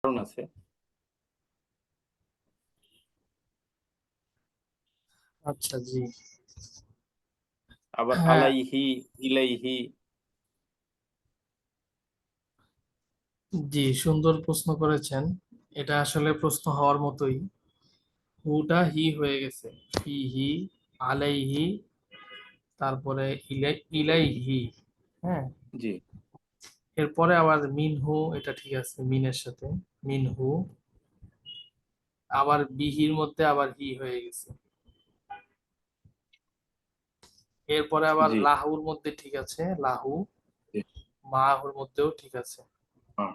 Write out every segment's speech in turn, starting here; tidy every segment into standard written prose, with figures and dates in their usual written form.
কারণ আছে। আচ্ছা জি। আবার হ্যাঁ আলাইহি, ইলাইহি। জি, সুন্দর প্রশ্ন করেছেন। এটা আসলে প্রশ্ন হওয়ার মতোই। হুটা হি হয়ে গেছে, ফি হি, আলাইহি, তারপরে ইলাইহি। হ্যাঁ, জি এরপরে আবার মিনহু, এটা ঠিক আছে, মিনের সাথে মিনহু। আবার বিহির মধ্যে আবার হি হয়ে গেছে। এরপরে আবার জি লাহুর মধ্যে ঠিক আছে, লাহু। জি। মাহুর মধ্যেও ঠিক আছে। হ্যাঁ।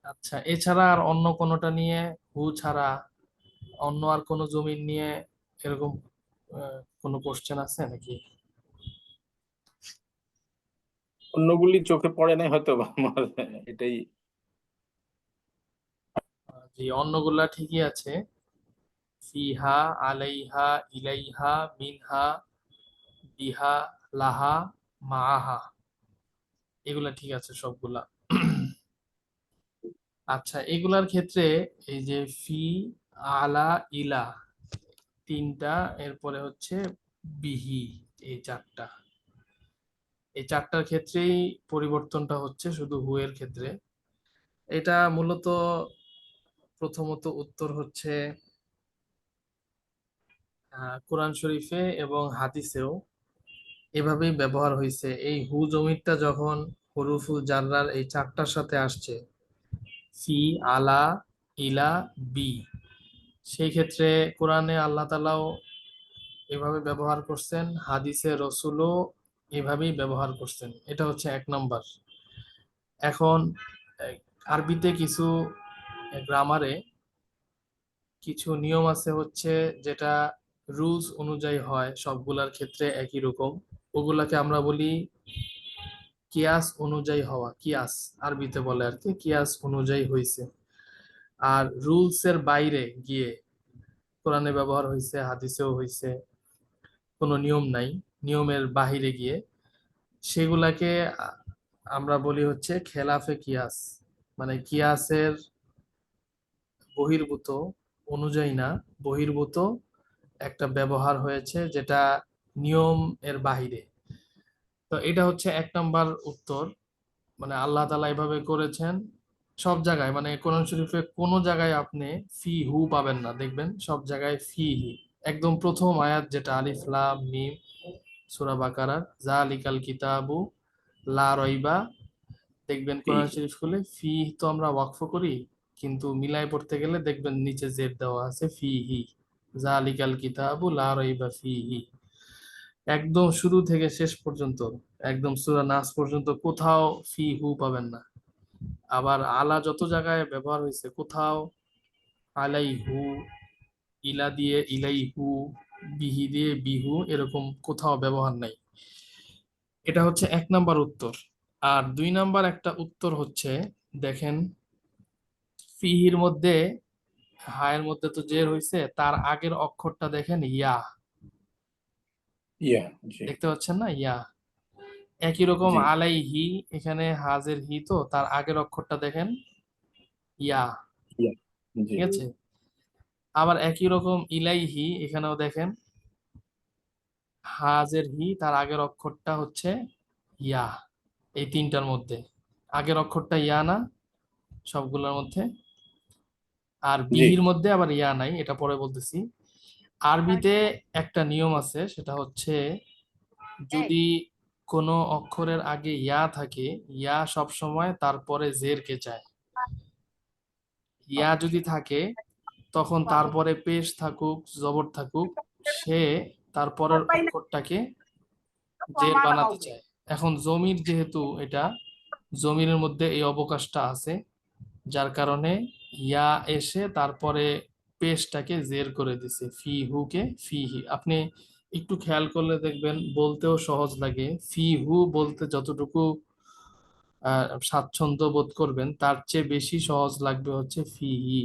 আচ্ছা, এছাড়া আর অন্য কোনোটা নিয়ে, হু ছাড়া অন্য আর কোনো জমিন নিয়ে এরকম কোনো কোশ্চেন আছে নাকি? অন্যগুলি চোখে পড়ে নাই হয়তো বা আমার, এটাই। জি, অন্যগুলা ঠিকই আছে। ফিহা, আলাইহা, ইলাইহা, মিনহা, বিহা, লাহা, মাহা, এগুলা ঠিক আছে সবগুলা। আচ্ছা, এগুলার ক্ষেত্রে এই যে ফি, আলা, ইলা, তিনটা, এরপরে হচ্ছে বিহি, এই চারটা, এই চারটার ক্ষেত্রেই পরিবর্তনটা হচ্ছে শুধু হু এর ক্ষেত্রে। এটা মূলত প্রথমত উত্তর হচ্ছে কোরআন শরীফে এবং হাদিসেও এভাবেই ব্যবহার হয়েছে। এই হু জমিরটা যখন হরুফুল জাররার এই চারটার সাথে আসছে, ফি, আলা, ইলা, বি, সেই ক্ষেত্রে কোরআনে আল্লাহ তাআলাও এভাবে ব্যবহার করছেন, হাদিসে রসুলও এভাবেই ব্যবহার করছেন। এটা হচ্ছে এক নাম্বার। এখন আহ, আরবিতে কিছু গ্রামারে কিছু নিয়ম আছে হচ্ছে, যেটা রুলস অনুযায়ী হয় সবগুলার ক্ষেত্রে একই রকম। ওগুলাকে আমরা বলি কিয়াস অনুযায়ী হওয়া, কিয়াস আরবিতে বলে আর কি, কিয়াস অনুযায়ী হয়েছে। আর রুলস এর বাইরে গিয়ে কোরআনে ব্যবহার হয়েছে, হাদিসেও হয়েছে, কোনো নিয়ম নাই, নিয়মের বাহিরে গিয়ে সেগুলাকে আমরা বলি হচ্ছে খেলাফে কিয়াস। মানে কিয়াসের বহির্ভূত, অনুযায়ী না, বহির্ভূত একটা ব্যবহার হয়েছে যেটা নিয়ম এর বাহিরে। তো এটা হচ্ছে এক নাম্বার উত্তর। মানে আল্লাহ তাআলা এভাবে করেছেন সব জায়গায়। মানে কোরআন শরীফে কোনো জায়গায় আপনি ফি হু পাবেন না, দেখবেন সব জায়গায় ফি হি। একদম প্রথম আয়াত যেটা আলিফ লাম মিম, সূরা বাকারার যালিকাল কিতাবু লা রাইবা, দেখবেন কোরআন ফিহি। শরীফ খুলে ফি, তো আমরা ওয়াকফ করি, কিন্তু মিলায় পড়তে গেলে দেখবেন নিচে জেড দেওয়া আছে, ফি হি, যালিকাল কিতাবু লা রাইবা ফিহি। একদম শুরু থেকে শেষ পর্যন্ত, একদম সূরা নাস পর্যন্ত কোথাও ফি হু পাবেন না। আবার আলা যত জায়গায় ব্যবহার হয়েছে, কোথাও আলাইহু, ইলা দিয়ে ইলাইহু, বিহি দিয়ে বিহু, এরকম কোথাও ব্যবহার নাই। এটা হচ্ছে এক নাম্বার উত্তর। আর দুই নাম্বার একটা উত্তর হচ্ছে, দেখেন ফিহির মধ্যে, হায়ের মধ্যে তো জের হয়েছে, তার আগের অক্ষরটা দেখেন ইয়া, ইয়া। জি দেখতে পাচ্ছেন না, ইয়া। একই রকম জি। আলাইহি, এখানে হাজের হি, তো তার আগের অক্ষরটা দেখেন ইয়া। ইয়া। জি ঠিক আছে। আবার একই রকম ইলাইহি, এখানেও দেখেন হাজের হি, তার আগের অক্ষরটা হচ্ছে ইয়া। এই তিনটার মধ্যে আগের অক্ষরটা ইয়া না সবগুলোর মধ্যে। আর জি। বিহির মধ্যে আবার ইয়া নাই, এটা পরে বলতেছি। আরবিতে একটা নিয়ম আছে, সেটা হচ্ছে যদি কোনো অক্ষরের আগে ইয়া থাকে, ইয়া সব সময় তারপরে জের কে চায়। ইয়া আচ্ছা। যদি থাকে, তখন তারপরে পেশ থাকুক জবর থাকুক, সে তারপরের অক্ষরটাকে জের বানাতে চায়। এখন জমির যেহেতু এটা, জমিরের মধ্যে এই অবকাশটা আছে, যার কারণে ইয়া এসে তারপরে পেশটাকে জের করে দিছে, ফি হু কে ফি হি। আপনি একটু খেয়াল করলে দেখবেন বলতেও সহজ লাগে। ফি হু বলতে যতটুকু স্বাচ্ছন্দ্য বোধ করবেন, তার চেয়ে বেশি সহজ লাগবে হচ্ছে ফি হি।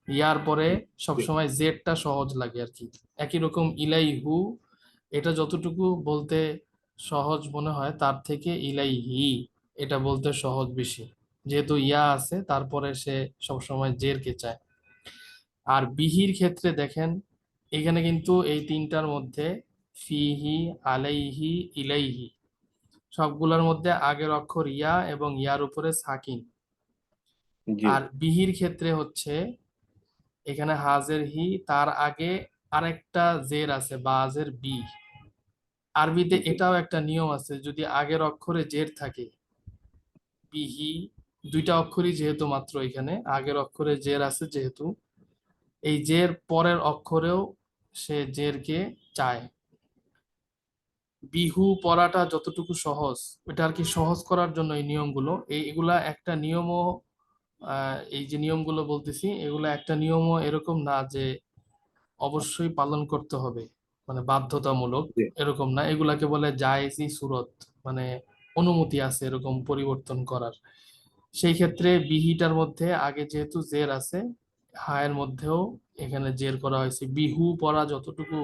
ইয়ার পরে জি সবসময় জেডটা সহজ লাগে আর কি। একই রকম ইলাই হু, এটা যতটুকু বলতে সহজ মনে হয়, তার থেকে ইলাই হি এটা বলতে সহজ বেশি। যেহেতু ইয়া আছে তারপরে সে সবসময় জেরকে চায়। আর বিহির ক্ষেত্রে দেখেন, এখানে কিন্তু এই তিনটার মধ্যে ফিহি, আলাইহি, ইলাইহি সবগুলোর মধ্যে আগের অক্ষর ইয়া এবং ইয়ার উপরে সাকিন। জি আর বিহির ক্ষেত্রে হচ্ছে এখানে হাজের হি, তার আগে আরেকটা জের আছে বাজের বি। আরবিতে জি এটাও একটা নিয়ম আছে, যদি আগের অক্ষরে জের থাকে, বিহি দুইটা অক্ষরই যেহেতু মাত্র, এখানে আগের অক্ষরে জের আছে যেহেতু, এই জের পরের অক্ষরেও সে জেরকে চায়। বিহু পড়াটা যতটুকু সহজ, এটা আর কি সহজ করার জন্য এই নিয়মগুলো, এইগুলা একটা নিয়মও, এই যে নিয়মগুলো বলতেছি এগুলা একটা নিয়মও এরকম না যে অবশ্যই পালন করতে হবে, মানে বাধ্যতামূলক, জি এরকম না। এগুলাকে বলে জায়েজি সুরত, মানে অনুমতি আছে এরকম পরিবর্তন করার। সেই ক্ষেত্রে বিহিটার মধ্যে আগে যেহেতু জের আছে, হায়ের মধ্যেও এখানে জের করা হয়েছে। বিহু পড়া যতটুকু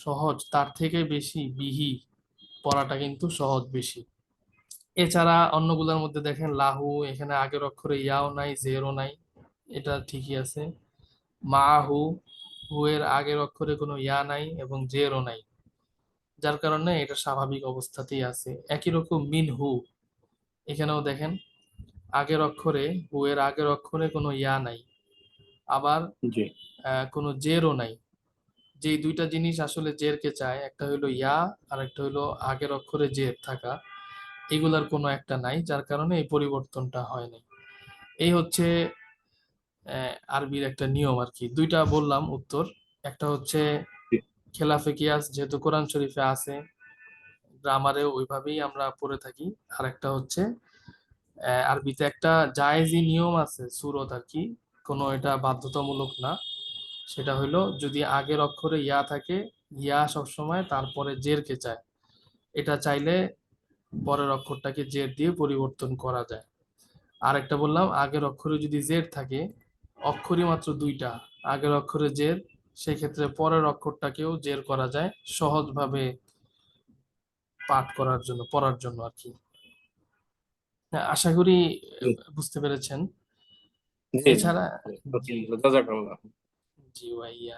সহজ তার থেকে বেশি বিহি পড়াটা কিন্তু সহজ বেশি। এছাড়া অন্যগুলোর মধ্যে দেখেন লাহু, এখানে আগের অক্ষরে ইয়াও নাই জেরও নাই, এটা ঠিকই আছে। মাহু, হু এর আগের অক্ষরে কোনো ইয়া নাই এবং জেরও নাই, যার কারণে এটা স্বাভাবিক অবস্থাতেই আছে। একই রকম মিন হু, এখানেও দেখেন আগের অক্ষরে, হু এর আগের অক্ষরে কোনো ইয়া নাই, আবার জি কোনো জেরও নাই। যেই দুইটা জিনিস আসলে জেরকে চায়, একটা হইলো ইয়া আর একটা হইলো আগের অক্ষরে জের থাকা, এগুলার কোনো একটা নাই, যার কারণে এই পরিবর্তনটা হয় নাই। এই হচ্ছে আরবির একটা নিয়ম আর কি। দুইটা বললাম উত্তর, একটা হচ্ছে জি খেলাফে কিয়াস, যেহেতু কোরআন শরীফে আছে, গ্রামারেও ওইভাবেই আমরা পড়ে থাকি। আর একটা হচ্ছে আরবিতে একটা জায়েজি নিয়ম আছে সুরত আর কি, কোনো এটা বাধ্যতামূলক না। সেটা হইলো যদি আগের অক্ষরে ইয়া থাকে, ইয়া সবসময় তারপরে জেরকে চায়, এটা চাইলে পরের অক্ষরটাকে জের দিয়ে পরিবর্তন করা যায়। আর একটা বললাম আগের অক্ষরে যদি জের থাকে, অক্ষরই মাত্র দুইটা, আগের অক্ষরে জের, সেই ক্ষেত্রে পরের অক্ষরটাকেও জের করা যায় সহজভাবে পাঠ করার জন্য, পড়ার জন্য আর কি। হ্যাঁ, আশা করি জি বুঝতে পেরেছেন। জি এছাড়া, জি, জাযাকাল্লাহ। জি ভাইয়া।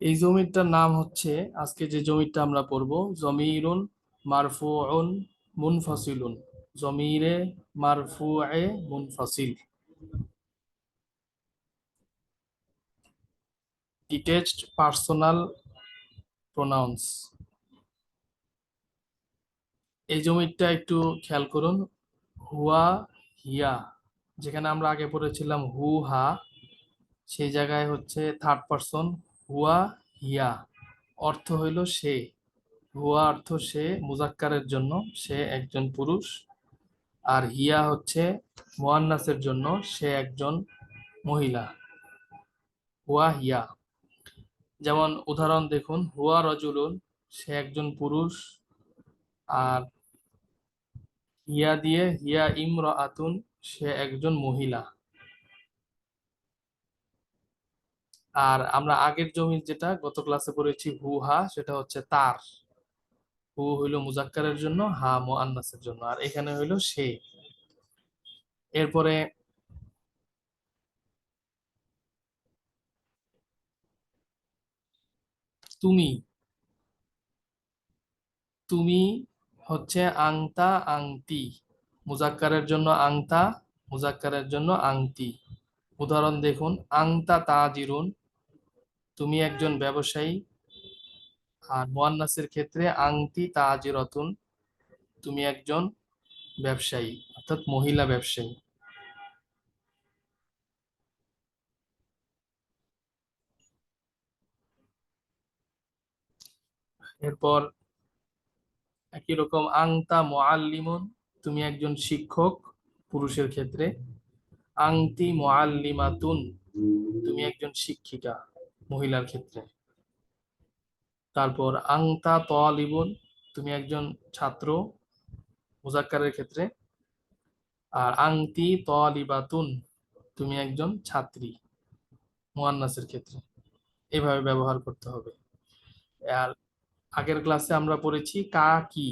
এই জমিটার নাম হচ্ছে, আজকে যে জমিটা আমরা পড়বো, জমিরুন মারফুউন মুনফাসিলুন, জমিরে মারফুয়ে মুনফাসিল, ডিটেচড পার্সোনাল প্রোনাউন্স। এই জমিটা একটু খেয়াল করুন, হুয়া, হিয়া, যেখানে আমরা আগে পড়েছিলাম হু হা, সেই জায়গায় হচ্ছে থার্ড পার্সন হুয়া, হিয়া, অর্থ হইল সে। হুয়া অর্থ সে, মুজাক্কারের জন্য সে একজন পুরুষ। আর হিয়া হচ্ছে মুয়ান্নাসের জন্য সে একজন মহিলা। হুয়া, হিয়া। যেমন উদাহরণ দেখুন, হুয়া রজুলুন, সে একজন পুরুষ। আর হিয়া দিয়ে, হিয়া ইমরাআতুন, সে একজন মহিলা। আর আমরা আগের জমি যেটা গত ক্লাসে পড়েছি হু হা, সেটা হচ্ছে তার। হু হইলো মুজাক্কারের জন্য, হা মুআন্নাসের জন্য, আর এখানে হইলো সে। এরপরে তুমি, তুমি হচ্ছে আংতা আংটি, মুজাক্কারের জন্য আংতা, মুজাক্কারের জন্য আংটি। উদাহরণ দেখুন, আংতা তাজিরুন, তুমি একজন ব্যবসায়ী। আর মুয়ান্নাসের ক্ষেত্রে আংতি তাজিরাতুন, তুমি একজন ব্যবসায়ী অর্থাৎ মহিলা ব্যবসায়ী। এরপর একই রকম আংতা মুআল্লিমুন, তুমি একজন শিক্ষক পুরুষের ক্ষেত্রে। আংতি মুআল্লিমাতুন, তুমি একজন শিক্ষিকা মহিলার ক্ষেত্রে। তারপর আংতা তালিবুন, তুমি একজন ছাত্র মুজাক্কারের ক্ষেত্রে। আর আংতি তালিবাতুন, তুমি একজন ছাত্রী মুয়ান্নাসের ক্ষেত্রে। এভাবে ব্যবহার করতে হবে। আর আগের ক্লাসে আমরা পড়েছি কা কি,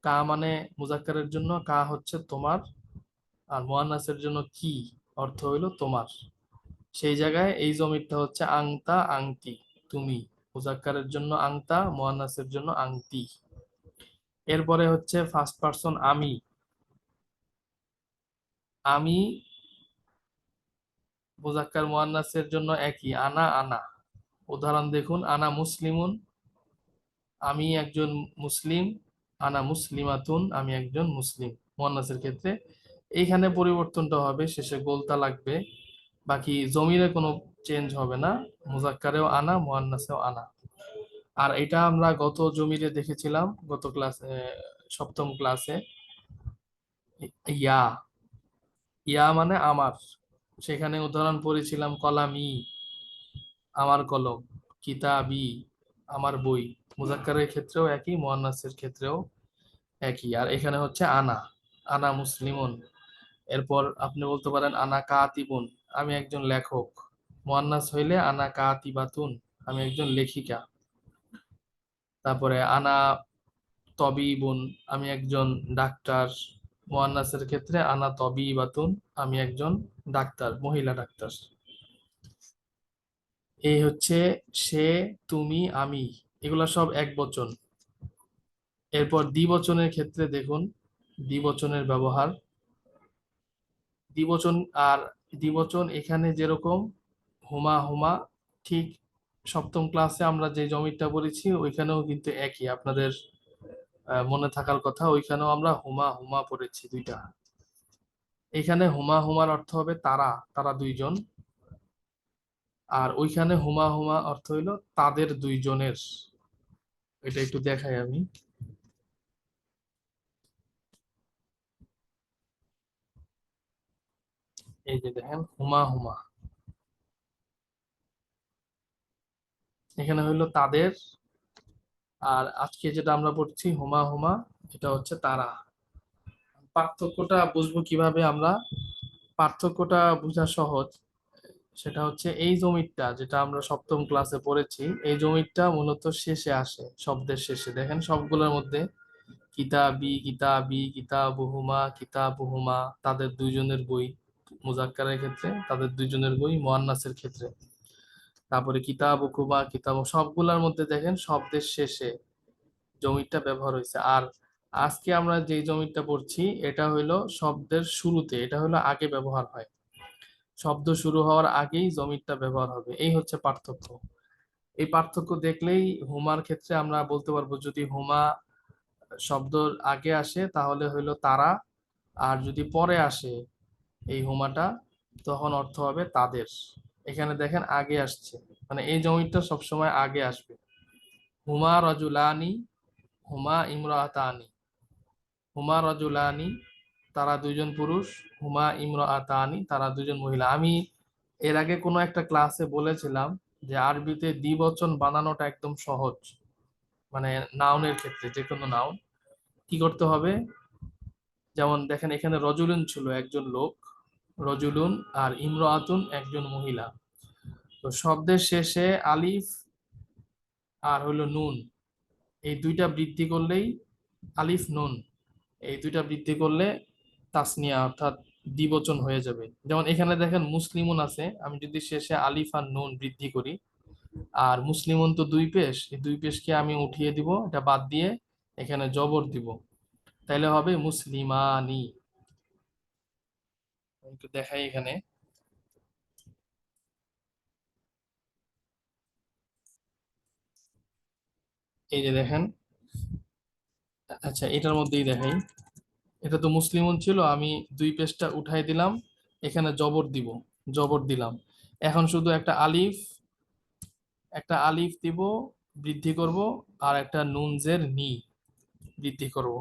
কা মানে মুজাক্কারের জন্য কা হচ্ছে তোমার, আর মুয়ান্নাসের জন্য কি অর্থ হইল তোমার। সেই জায়গায় এই জমিরটা হচ্ছে আংতা আংটি, তুমি, মুজাক্কারের জন্য আংতা, মুয়ান্নাসের জন্য আংটি। এরপরে হচ্ছে ফার্স্ট পারসন আমি, আমি মুজাক্কার মুয়ান্নাসের জন্য একই, আনা আনা। উদাহরণ দেখুন, আনা মুসলিমুন, আমি একজন মুসলিম। আনা মুসলিমাতুন, আমি একজন মুসলিম মুয়ান্নাসের ক্ষেত্রে। এইখানে পরিবর্তনটা হবে, শেষে গোলতা লাগবে, বাকি জমিরে কোনো চেঞ্জ হবে না। মুজাক্কারেও আনা, মুয়ান্নাসেও আনা। আর এটা আমরা গত জমিরে দেখেছিলাম, গত ক্লাসে, সপ্তম ক্লাসে। ইয়া, ইয়া মানে আমার, সেখানে উদাহরণ পড়েছিলাম কলামি, আমার কলম, কিতাবি, আমার বই। মুজাক্কারের ক্ষেত্রেও একই, মুয়ান্নাসের ক্ষেত্রেও একই। আর এখানে হচ্ছে আনা, আনা মুসলিমুন। এরপর আপনি বলতে পারেন আনা কাতিবুন, আমি একজন লেখক। মুয়ান্নাস হইলে আনা কাতিবাতুন, আমি একজন লেখিকা। তারপরে আনা তবিবুন, আমি একজন ডাক্তার। মুয়ান্নাসের ক্ষেত্রে আনা তবিবাতুন, আমি একজন ডাক্তার, মহিলা ডাক্তার। এই হচ্ছে সে, তুমি, আমি, এগুলা সব এক বচন। এরপর দ্বিবচনের ক্ষেত্রে দেখুন, দ্বিবচনের ব্যবহার। দ্বিবচন, আর দ্বিবচন এখানে যেরকম হুমা হুমা, ঠিক সপ্তম ক্লাসে আমরা যে জমিরটা পড়েছি ওইখানেও কিন্তু একই, আপনাদের মনে থাকার কথা, ওইখানেও আমরা হুমা হুমা পড়েছি দুইটা। এখানে হুমা হুমার অর্থ হবে তারা, তারা দুইজন। আর ওইখানে হুমা হুমা অর্থ হইল তাদের দুইজনের। এটা একটু দেখাই আমি। এই যে দেখেন হুমা হুমা, এখানে হইলো তাদের। আর আজকে যেটা আমরা পড়ছি হুমা হুমা, এটা হচ্ছে তারা। পার্থক্যটা বুঝবো কিভাবে আমরা? পার্থক্যটা বোঝা সহজ। সেটা হচ্ছে এই জমিরটা যেটা আমরা সপ্তম ক্লাসে পড়েছি, এই জমিরটা মূলত শেষে আসে, শব্দের শেষে। দেখেন সবগুলোর মধ্যে কিতাবি, কিতাবি, কিতাবুহুমা, কিতাবুহুমা, তাদের দুইজনের বই। মুজাক্কারের ক্ষেত্রে তাদের দুইজনের বই, মুয়ান্নাসের ক্ষেত্রে। তারপরে কিতাবুকুমা, কিতাব, সবগুলোর মধ্যে দেখেন শব্দের শেষে জমিরটা ব্যবহার হয়েছে। আর আজকে আমরা যে জমিরটা পড়ছি এটা হইলো শব্দের শুরুতে, এটা হইলো আগে ব্যবহার হয়। শব্দ শুরু হওয়ার আগেই জমিরটা ব্যবহার হবে, এই হচ্ছে পার্থক্য। এই পার্থক্য দেখলেই হুমার ক্ষেত্রে আমরা বলতে পারবো, যদি হুমা শব্দ আগে আসে তাহলে হইলো তারা, আর যদি পরে আসে এই হুমাটা তখন অর্থ হবে তাদের। এখানে দেখেন আগে আসছে, মানে এই জমিরটা সবসময় আগে আসবে। হুমা রাজুলানি, হুমা ইমরাতানি। হুমা রাজুলানি, তারা দুইজন পুরুষ। হুমা ইমরাতানি, তারা দুজন মহিলা। আমি এর আগে কোনো একটা ক্লাসে বলেছিলাম যে আরবিতে দ্বিবচন বানানোটা একদম সহজ, মানে নাউনের ক্ষেত্রে যে কোনো নাউন কি করতে হবে। যেমন দেখেন এখানে রজুলুন ছিল একজন লোক, রজুলুন, আর ইমরাতুন একজন মহিলা। তো শব্দের শেষে আলিফ আর হলো নুন, এই দুইটা বৃদ্ধি করলেই, আলিফ নুন, এই দুইটা বৃদ্ধি করলে তাসনিয়া অর্থাৎ দ্বিবচন হয়ে যাবে। যেমন এখানে দেখেন মুসলিমুন আছে, আমি যদি শেষে আলিফ আর নুন বৃদ্ধি করি আর মুসলিমুন তো দুই পেশ, এই দুই পেশকে আমি উঠিয়ে দিব, এটা বাদ দিয়ে এখানে জবর দিব, তাইলে হবে মুসলিমানি। একটু দেখাই এখানে, এই যে দেখেন। আচ্ছা, এটার মধ্যেই দেখাই। এটা তো মুসলিমুন ছিল, আমি দুই পেশটা উঠাই দিলাম, এখানে জবর দিব, জবর দিলাম। এখন শুধু একটা আলিফ দিব, বৃদ্ধি করব, আর একটা নুন জের নি বৃদ্ধি করব।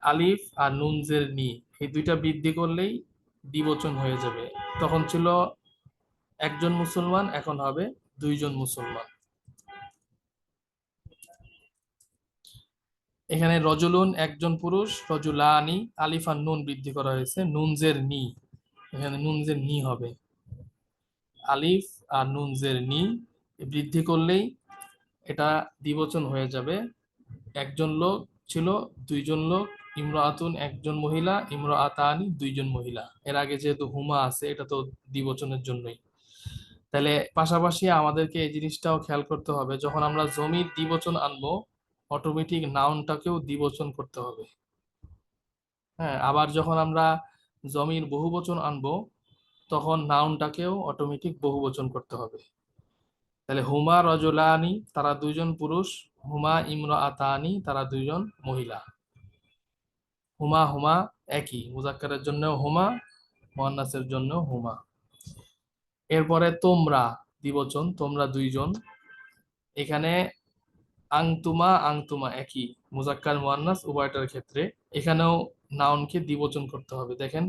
আলিফ আর নুন জের নি, এই দুইটা বৃদ্ধি করলেই দ্বিবচন হয়ে যাবে। তখন ছিল একজন মুসলমান, এখন হবে দুইজন মুসলমান। এখানে রজুলুন একজন পুরুষ, রজুলানি, আলিফ আর নুন বৃদ্ধি করা হয়েছে, নুন জের নি, এখানে নুন জের নি হবে। আলিফ আর নুন জের নি বৃদ্ধি করলেই এটা দ্বিবচন হয়ে যাবে। একজন লোক ছিল, দুইজন লোক, ইমরাআতুন একজন মহিলা, ইমরাআতানি দুইজন মহিলা। এর আগে যেহেতু হুমা আছে, এটা তো দ্বিবচনের জন্যই। তাহলে পাশাপাশি আমাদেরকে এই জিনিসটাও খেয়াল করতে হবে, যখন আমরা জমির দ্বিবচন আনবো, অটোমেটিক নাউনটাকেও দ্বিবচন করতে হবে। হ্যাঁ, আবার যখন আমরা জমির বহুবচন আনবো, তখন নাউনটাকেও অটোমেটিক বহুবচন করতে হবে। তাহলে হুমা রজুলানি, তারা দুইজন পুরুষ, হুমা ইমরাআতানি, তারা দুইজন মহিলা। হুমা হুমা একই, মুজাক্কারের জন্য হুমা, মুয়ান্নাসের জন্য হুমা। এরপরে তোমরা দ্বিবচন, তোমরা দুইজন। এখানে আংতুমা আংতুমা একই, মুজাক্কার মুয়ান্নাস উভয়টার ক্ষেত্রে। এখানেও নাউনকে দ্বিবচন করতে হবে। দেখেন,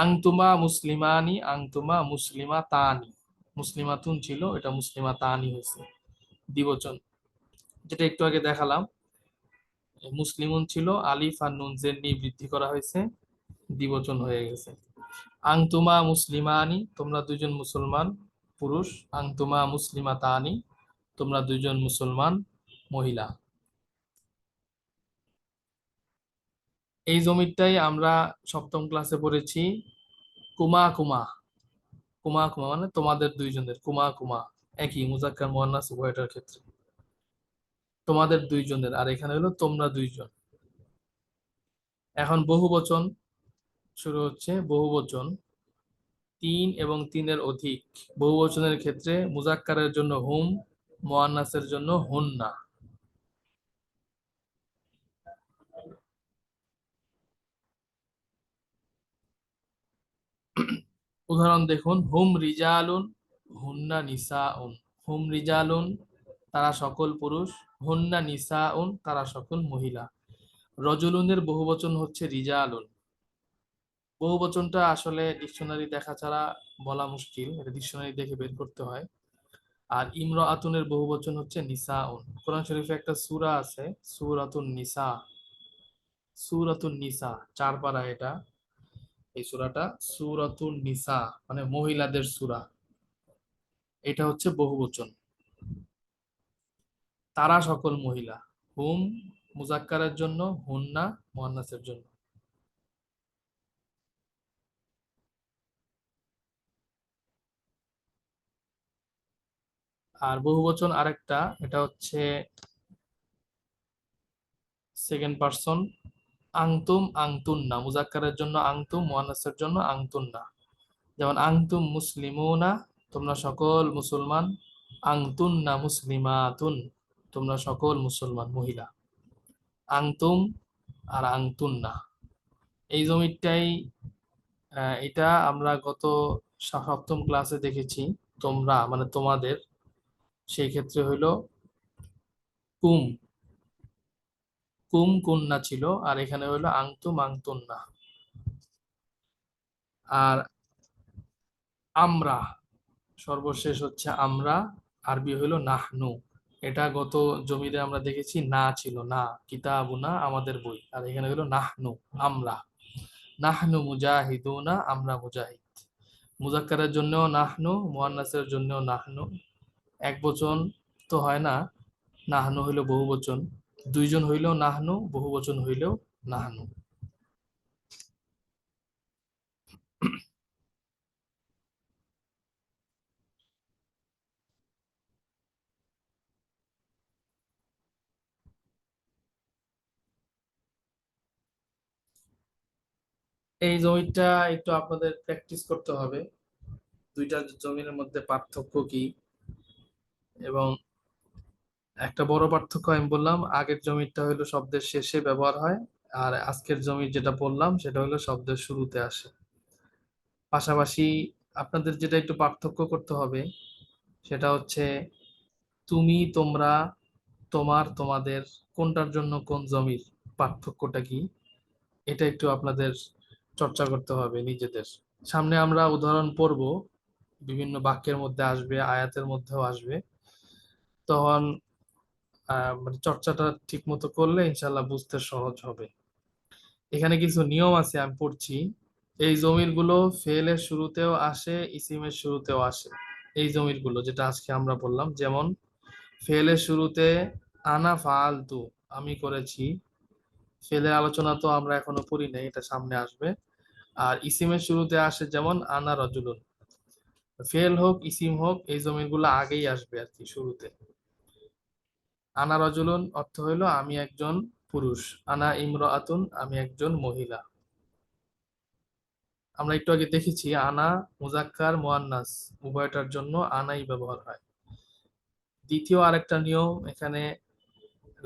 আংতুমা মুসলিমানি, আংতুমা মুসলিমা তানি, মুসলিমাতুন ছিল, এটা মুসলিমা তানি হয়েছে দ্বিবচন। যেটা একটু আগে দেখালাম, মুসলিমুন ছিল, আলিফ আর নুন জের নি বৃদ্ধি করা হয়েছে, দ্বিবচন হয়ে গেছে। আংতুমা মুসলিমানি, তোমরা দুইজন মুসলমান পুরুষ, আংতুমা মুসলিমা তানি, তোমরা দুইজন মুসলমান মহিলা। এই জমিটাই আমরা সপ্তম ক্লাসে পড়েছি, কুমা কুমা। কুমা কুমা মানে তোমাদের দুইজনের, কুমা কুমা একই, মুজাক্কার মুয়ান্নাস উভয়টার ক্ষেত্রে। তোমাদের দুইজনের, আর এখানে হলো তোমরা দুইজন। এখন বহুবচন শুরু হচ্ছে। বহুবচন তিন এবং তিনের অধিক। বহুবচনের ক্ষেত্রে মুজাক্কারের জন্য হুম, মুয়ান্নাসের জন্য হুন্না। উদাহরণ দেখুন, হুম রিজালুন, হুন্না নিসাউন। হুম রিজালুন, তারা সকল পুরুষ, হুন্না নিসাউন, তারা সকল মহিলা। রজুলুনের বহুবচন হচ্ছে রিজালুন। বহুবচনটা আসলে ডিকশনারি দেখা ছাড়া বলা মুশকিল, এটা ডিকশনারি দেখে বের করতে হয়। আর ইমরাআতুনের বহুবচন হচ্ছে নিসাউন। কোরআন শরীফে একটা সূরা আছে, সূরাতুন নিসা। সূরাতুন নিসা, 4 পারা এটা, এই সূরাটা সূরাতুন নিসা, মানে মহিলাদের সূরা। এটা হচ্ছে বহুবচন। তারা সকল মহিলা, হুম মুজাক্কারের জন্য, হুন্না মুয়ান্নাসের জন্য। আর বহুবচন আরেকটা, এটা হচ্ছে সেকেন্ড পারসন, আংতুম আংতুন্না, মুজাক্কারের জন্য আংতুম, মুয়ান্নাসের জন্য আংতুন্না। যেমন আংতুম মুসলিমুনা, তোমরা সকল মুসলমান, আংতুন্না মুসলিমাতুন, তোমরা সকল মুসলমান মহিলা। আংতুম আর আংতুন্না, এই জমিটাই এটা আমরা গত সপ্তম ক্লাসে দেখেছি। তোমরা মানে তোমাদের, সেই ক্ষেত্রে হইলো কুম, কুম কুন্না ছিল, আর এখানে হইলো আংতুম আংতুন্না। আর আমরা, সর্বশেষ হচ্ছে আমরা, আরবি হইলো নাহনু। এটা গত জমিতে আমরা দেখেছি, না ছিল না, কিতাবুনা আমাদের বই, আর এখানে হলো নাহনু আমরা। নাহনু মুজাহিদুনা, আমরা মুজাহিদ। মুজাক্কারের জন্য নাহনু, মুয়ান্নাসের জন্য নাহনু। এক বচন তো হয় না, নাহনু হইলো বহুবচন। দুইজন হইলেও নাহনু, বহুবচন হইলেও নাহনু। এই জমিটা একটু আপনাদের প্র্যাকটিস করতে হবে, দুইটা জমির মধ্যে পার্থক্য কি। এবং একটা বড় পার্থক্য আমি বললাম, আগের জমিটা হলো শব্দের শেষে ব্যবহার হয়, আর আজকের জমি যেটা বললাম সেটা হলো শব্দের শুরুতে আসে। পাশাপাশি আপনাদের যেটা একটু পার্থক্য করতে হবে সেটা হচ্ছে তুমি, তোমরা, তোমার, তোমাদের, কোনটার জন্য কোন জমির পার্থক্যটা কি, এটা একটু আপনাদের চর্চা করতে হবে নিজেদের। সামনে আমরা উদাহরণ পড়ব, বিভিন্ন বাক্যের মধ্যে আসবে, আয়াতের মধ্যেও আসবে, তখন মানে চর্চাটা ঠিক মতো করলে ইনশাল্লাহ বুঝতে সহজ হবে। এখানে কিছু নিয়ম আছে, আমি পড়ছি। এই জমির গুলো ফেলের শুরুতেও আসে, ইসিমের শুরুতেও আসে। এই জমির গুলো যেটা আজকে আমরা বললাম, যেমন ফেলের শুরুতে আনা ফাআলতু, আমি করেছি। ফেলের আলোচনা তো আমরা এখনো করি নাই, এটা সামনে আসবে। আর ইসিমের শুরুতে আসে যেমন আনা রজুলুন। ফেল হোক ইসিম হোক, এই জমির গুলো আগেই আসবে আর কি, শুরুতে। আনা রজুলুন অর্থ হইলো আমি একজন পুরুষ, আনা ইমরাআতুন আমি একজন মহিলা। আমরা একটু আগে দেখেছি আনা মুজাক্কার মুয়ান্নাস উভয়টার জন্য আনাই ব্যবহার হয়। দ্বিতীয় আরেকটা নিয়ম এখানে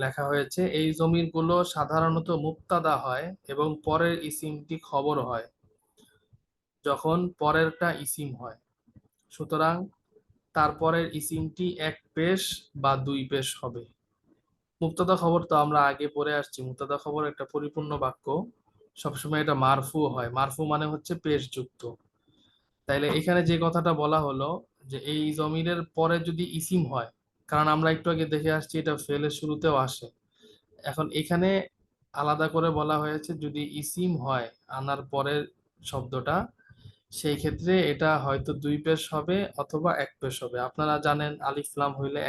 লেখা হয়েছে, এই জমির গুলো সাধারণত মুক্তাদা হয় এবং পরের ইসিমটি খবর হয় যখন পরেরটা ইসিম হয়। সুতরাং তারপরের ইসিমটি এক পেশ বা দুই পেশ হবে। মুক্তাদা খবর তো আমরা আগে পড়ে আসছি, মুক্তাদা খবর একটা পরিপূর্ণ বাক্য, সবসময় এটা মারফু হয়। মারফু মানে হচ্ছে পেশ যুক্ত। তাইলে এখানে যে কথাটা বলা হলো যে এই জমিরের পরে যদি ইসিম হয়, কারণ আমরা একটু আগে দেখে আসছি এটা ফেলের শুরুতেও আসে। এখন এখানে আলাদা করে বলা হয়েছে যদি ইসিম হয় আনার পরের শব্দটা, সেই ক্ষেত্রে এটা হয়তো দুই পেশ হবে অথবা এক পেশ হবে। আপনারা জানেন আলিফ লাম হইলে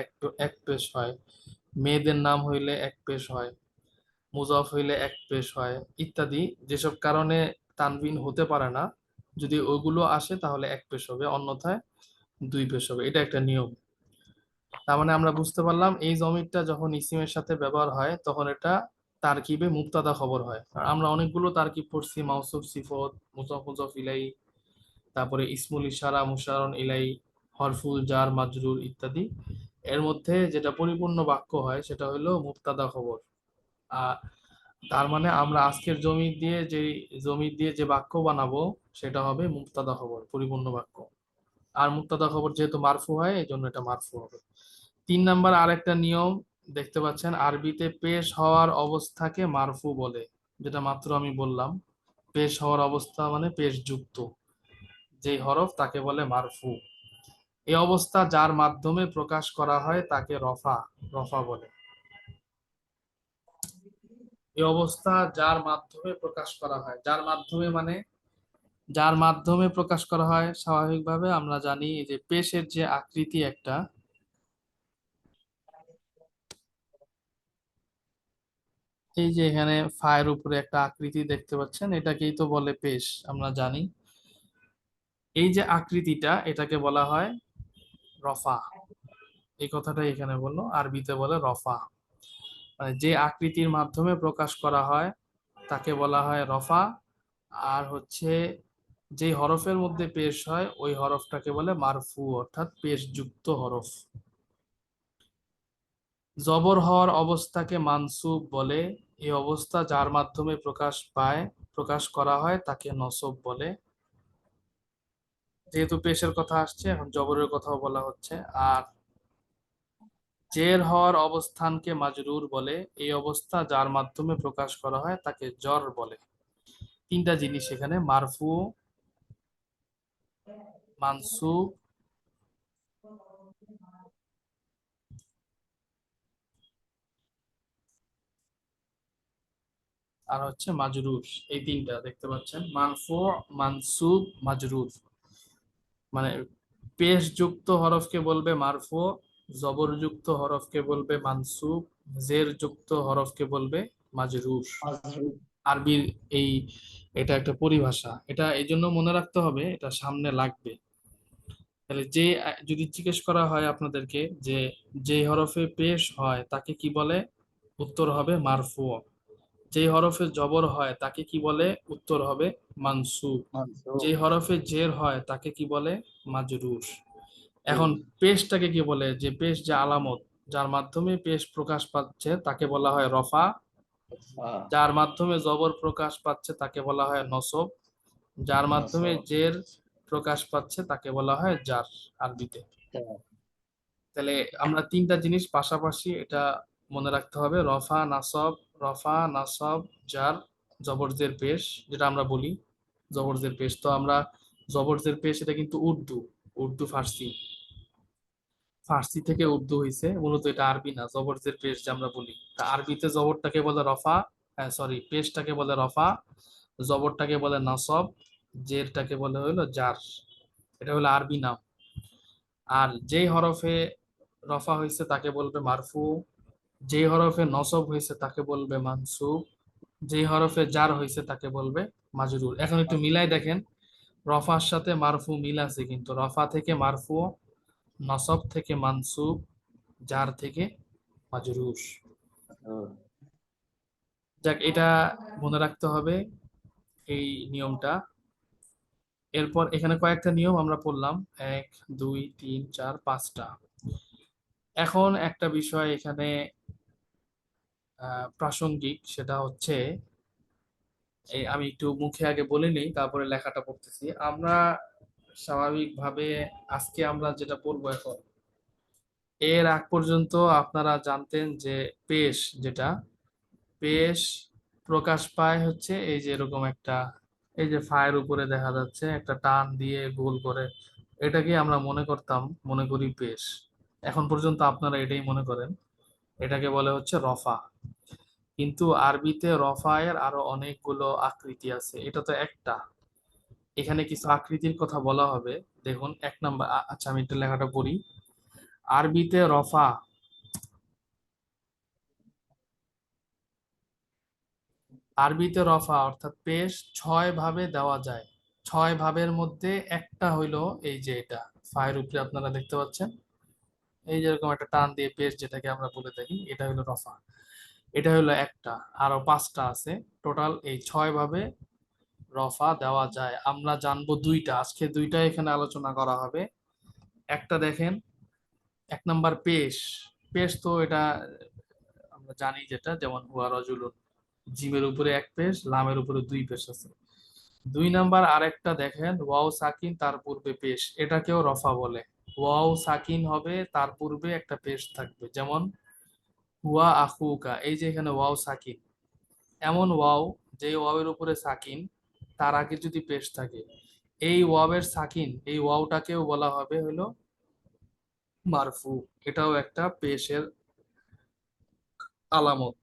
এক পেশ হয়, মেয়েদের নাম হইলে এক পেশ হয়, মুজফ হইলে এক পেশ হয়, ইত্যাদি। যেসব কারণে তানবিন হতে পারে না, যদি ওগুলো আসে তাহলে এক পেশ হবে, অন্যথায় দুই পেশ হবে। এটা একটা নিয়ম। তার মানে আমরা বুঝতে পারলাম এই জমিরটা যখন ইসিমের সাথে ব্যবহার হয় তখন এটা তারকিবে মুক্তাদা খবর হয়। আর আমরা অনেকগুলো তারকিব পড়ছি, মাউসুফ সিফত, মুজফ মুজফ ইলাই, তারপরে ইসমুল ইশারা মুশারন ইলাই, হরফুল জার মাজরুর ইত্যাদি। এর মধ্যে যেটা পরিপূর্ণ বাক্য হয় সেটা হলো মুক্তাদা খবর। আর তার মানে আমরা আজকের জমি দিয়ে যে বাক্য বানাবো সেটা হবে মুক্তাদা খবর, পরিপূর্ণ বাক্য। আর মুক্তাদা খবর যেহেতু মারফু হয় এই জন্য এটা মারফু হবে। 3 নাম্বার আরেকটা নিয়ম দেখতে পাচ্ছেন, আরবিতে পেশ হওয়ার অবস্থাকে মারফু বলে, যেটা মাত্র আমি বললাম। পেশ হওয়ার অবস্থা মানে পেশ যুক্ত যেই হরফ তাকে বলে মারফু। এই অবস্থা যার মাধ্যমে প্রকাশ করা হয় তাকে রফা, রফা বলে। এই অবস্থা যার মাধ্যমে প্রকাশ করা হয়, যার মাধ্যমে মানে যার মাধ্যমে প্রকাশ করা হয়, স্বাভাবিকভাবে আমরা জানি এই যে পেশের যে আকৃতি একটা, এই যে এখানে ফায়ের উপরে একটা আকৃতি দেখতে পাচ্ছেন, এটাকেই তো বলে পেশ, আমরা জানি। এই যে আকৃতিটা এটাকে বলা হয় রফা। এই কথাটাই এখানে বললো, আরবিতে বলে রফা। মানে যে আকৃতির মাধ্যমে প্রকাশ করা হয় তাকে বলা হয় রফা। আর হচ্ছে যে হরফের মধ্যে পেশ হয় ওই হরফটাকে বলে মারফু, অর্থাৎ পেশ যুক্ত হরফ। জবর হওয়ার অবস্থাকে মানসুব বলে। এই অবস্থা যার মাধ্যমে প্রকাশ করা হয় তাকে নসব বলে। যেহেতু পেশের কথা আসছে এখন জবরের কথাও বলা হচ্ছে। আর জের হওয়ার অবস্থানকে মাজরুর বলে। এই অবস্থা যার মাধ্যমে প্রকাশ করা হয় তাকে জর বলে। 3টা জিনিস এখানে, মারফু, মানসুব আর হচ্ছে মাজরুর। এই 3টা দেখতে পাচ্ছেন, মারফু, মানসুব, মাজরুর। মানে পেশ যুক্ত হরফকে বলবে মারফু, জবর যুক্ত হরফকে বলবে মানসুব, জের যুক্ত হরফকে বলবে মাজরুর। আরবির এই এটা একটা পরিভাষা, এটা এই জন্য মনে রাখতে হবে, এটা সামনে লাগবে। তাহলে যদি জিজ্ঞেস করা হয় আপনাদেরকে যে হরফে পেশ হয় তাকে কি বলে, উত্তর হবে মারফু। যেই হরফে জবর হয় তাকে কি বলে? উত্তর হবে মানসুব। মানসুব। যেই হরফে জের হয় তাকে কি বলে? মাজরুর। এখন হুম। পেশটাকে কি বলে? যে পেশ, যে আলামত, যার মাধ্যমে পেশ প্রকাশ পাচ্ছে তাকে বলা হয় রফা। আচ্ছা। যার মাধ্যমে জবর প্রকাশ পাচ্ছে তাকে বলা হয় নসব। যার মাধ্যমে নসব। জের প্রকাশ পাচ্ছে তাকে বলা হয় জার আরবিতে। হ্যাঁ। তাহলে আমরা তিনটা জিনিস পাশাপাশি এটা মনে রাখতে হবে: রফা নাসব, রফা নাসব জার, জবরজের পেশ যেটা আমরা বলি জবরজের পেশ। তো আমরা জবরজের পেশ এটা কিন্তু উর্দু, উর্দু ফার্সি, ফার্সি থেকে উর্দু হয়েছে মূলত, এটা আরবি না। জবরজের পেশ যে আমরা বলি, তা আরবিতে জবরটাকে বলে রফা, হ্যাঁ সরি, পেশটাকে বলে রফা, জবরটাকে বলে নাসব, জেরটাকে বলে হলো জার। এটা হলো আরবি নাম। আর যেই হরফে রফা হয়েছে তাকে বলবে মারফু, যেই হরফে নসব হয়েছে তাকে বলবে মানসুব, যেই হরফে জার হয়েছে তাকে বলবে মাজরুর। এখন একটু মিলাই দেখেন, রফার সাথে মারফু মিল আছে, কিন্তু রফা থেকে মারফু, নসব থেকে মানসুব, জার থেকে মাজরুর। হুম। যাক, এটা মনে রাখতে হবে, এই নিয়মটা। এরপর এখানে কয়েকটা নিয়ম আমরা পড়লাম, 1 2 3 4 5টা। এখন একটা বিষয় এখানে প্রাসঙ্গিক, সেটা হচ্ছে, এই আমি একটু মুখে আগে বলে নিই তারপরে লেখাটা পড়তেছি। আমরা স্বাভাবিকভাবে আজকে আমরা যেটা পড়বো এখন, এর আগ পর্যন্ত আপনারা জানতেন যে পেশ, যেটা পেশ প্রকাশ পায় হচ্ছে এই যে এরকম একটা, এই যে ফায়ের উপরে দেখা যাচ্ছে একটা টান দিয়ে গোল করে, এটাকে আমরা মনে করতাম, মনে করি পেশ। এখন পর্যন্ত আপনারা এটাই মনে করেন, এটাকে বলে হচ্ছে রফা। কিন্তু আরবিতে রফায়ের আরো অনেকগুলো আকৃতি আছে, এটা তো একটা। এখানে কিছু আকৃতির কথা বলা হবে। দেখুন, 1 নাম্বার, আচ্ছা আমি একটু লেখাটা পড়ি। আরবিতে রফা, আরবিতে রফা অর্থাৎ পেশ 6 ভাবে দেওয়া যায়। 6 ভাবের মধ্যে একটা হইলো এই যে এটা, ফায়ের উপরে আপনারা দেখতে পাচ্ছেন, এই যেরকম একটা টান দিয়ে পেশ যেটাকে আমরা বলে থাকি, এটা হলো রফা। এটা হলো একটা। আরো 5টা আছে। টোটাল এই 6 ভাবে রফা দেওয়া যায়। আমরা জানবো 2টা, আজকে 2টা এখানে আলোচনা করা হবে। একটা দেখেন, 1 নাম্বার পেশ। পেশ তো এটা আমরা জানি, যেটা যেমন হুয়া রজুলুন, জিমের উপরে 1 পেশ, লামের উপরে 2 পেশ আছে। 2 নাম্বার আরেকটা দেখেন, ওয়াও সাকিন তার পূর্বে পেশ, এটাকেও রফা বলে। ওয়াও সাকিন হবে, তার পূর্বে একটা পেশ থাকবে, যেমন হুয়া আখুকা, এই যে এখানে ওয়াও সাকিন, এমন ওয়াও যে ওয়াওয়ের উপরে সাকিন, তার আগে যদি পেশ থাকে, এই ওয়াওয়ের সাকিন, এই ওয়াওটাকেও বলা হবে হলো মারফু। এটাও একটা পেশের আলামত।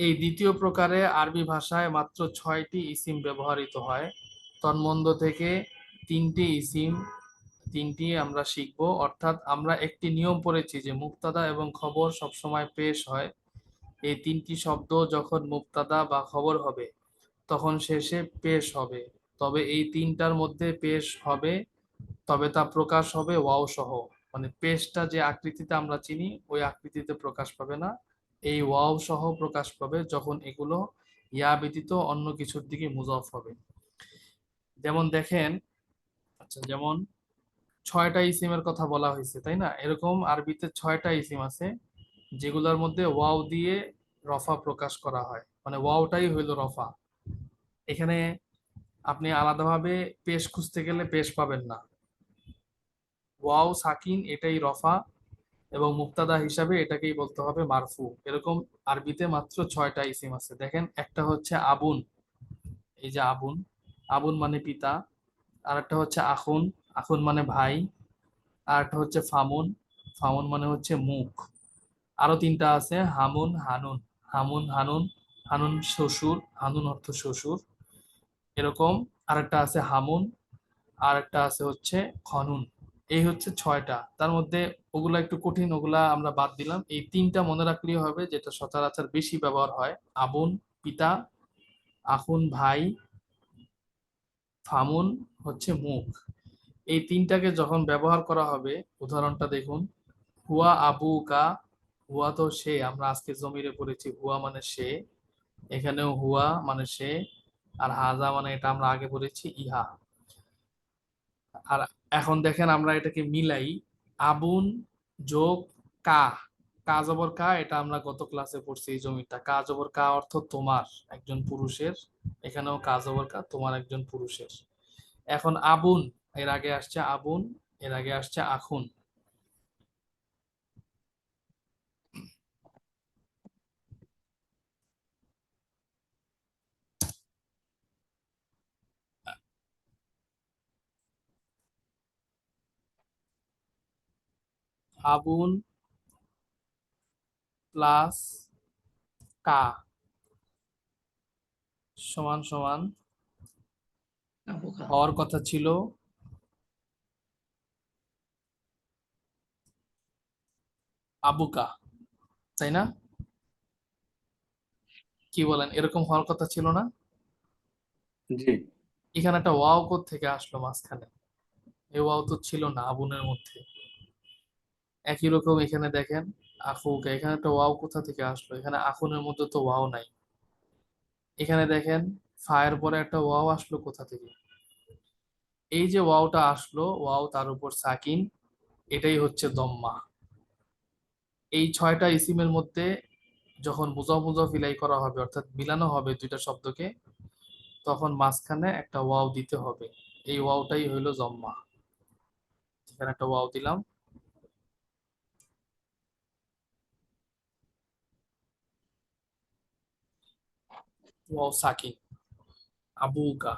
এই দ্বিতীয় প্রকারে আরবি ভাষায় মাত্র 6টি ইসিম ব্যবহৃত হয়। তন্মধ্য থেকে 3টি ইসিম, 3টি আমরা শিখব। অর্থাৎ আমরা একটি নিয়ম পড়েছি যে মুবতাদা এবং খবর সবসময় পেশ হয়। এই 3টি শব্দ যখন মুবতাদা বা খবর হবে তখন শেষে পেশ হবে। তবে এই 3টার মধ্যে পেশ হবে, তবে তা প্রকাশ হবে ওয়াও সহ। মানে পেশটা যে আকৃতিতে আমরা চিনি ওই আকৃতিতে প্রকাশ পাবে না, এই ওয়াও সহ প্রকাশ পাবে যখন এগুলো ইয়া ব্যতীত অন্য কিছুর দিকে মুজাফ হবে। যেমন দেখেন, আচ্ছা যেমন 6টা ইসিমের কথা বলা হয়েছে তাই না, এরকম আরবিতে 6টা ইসিম আছে যেগুলোর মধ্যে ওয়াও দিয়ে রফা প্রকাশ করা হয়, মানে ওয়াওটাই হইল রফা। এখানে আপনি আলাদাভাবে পেশ খুঁজতে গেলে পেশ পাবেন না, ওয়াও সাকিন এটাই রফা, এবং মুক্তাদা হিসাবে এটাকেই বলতে হবে মারফু। এরকম আরবিতে মাত্র 6টা ইসিম আছে। দেখেন, একটা হচ্ছে আবুন, এই যে আবুন, আবুন মানে পিতা। আর একটা হচ্ছে আখুন, আখুন মানে ভাই। আর একটা হচ্ছে ফামুন, ফামুন মানে হচ্ছে মুখ। আরো 3টা আছে, হামুন হানুন, হামুন হানুন, হানুন শ্বশুর, হানুন অর্থ শ্বশুর, এরকম। আরেকটা আছে হামুন, আর একটা আছে হচ্ছে খনুন। এই হচ্ছে 6টা। তার মধ্যে ওগুলা একটু কঠিন, ওগুলা আমরা বাদ দিলাম। এই 3টা মনে রাখলেই হবে, যেটা সচরাচর বেশি ব্যবহার হয়: আবুন পিতা, আখুন ভাই, ফামুন হচ্ছে মুখ। এই 3টাকে যখন ব্যবহার করা হবে, উদাহরণটা দেখুন, হুয়া আবুকা, হুয়া তো সে, আমরা আজকে জমিরে পড়েছি হুয়া মানে সে, এখানেও হুয়া মানে সে, আর হাজা মানে এটা আমরা আগে পড়েছি ইহা। আর এখন দেখেন আমরা এটাকে মিলাই, আবুন যোগ কা, কা জবর কা, এটা আমরা গত ক্লাসে পড়ছি এই জমিটা, কা জবর কা অর্থ তোমার একজন পুরুষের, এখানেও কা জবর কা তোমার একজন পুরুষের। এখন আবুন, এর আগে আসছে আবুন, এর আগে আসছে আখুন। আবুন প্লাস কা সমান সমান হওয়ার কথা ছিল আবুকা, তাই না? কি বলেন, এরকম হওয়ার কথা ছিল না? জি। এখানে একটা ওয়াও কোথ থেকে আসলো মাঝখানে? এই ওয়াও তো ছিল না আবুনের মধ্যে। একই রকম এখানে দেখেন আখুকা, এখানে একটা ওয়াও কোথা থেকে আসলো? এখানে আখুনের মধ্যে তো ওয়াও নাই। এখানে দেখেন ফায়ের পরে একটা ওয়াও আসলো কোথা থেকে? এই যে ওয়াওটা আসলো, ওয়াও তার উপর সাকিন, এটাই হচ্ছে দম্মা। এই 6টা ইসিমের মধ্যে যখন মুজাফ মুজাফ ইলাই করা হবে, অর্থাৎ মিলানো হবে দুইটা শব্দকে, তখন মাঝখানে একটা ওয়াও দিতে হবে। এই ওয়াওটাই হইলো জম্মা। এখানে একটা ওয়াও দিলাম, ওয়াও সাকিন। আবুকা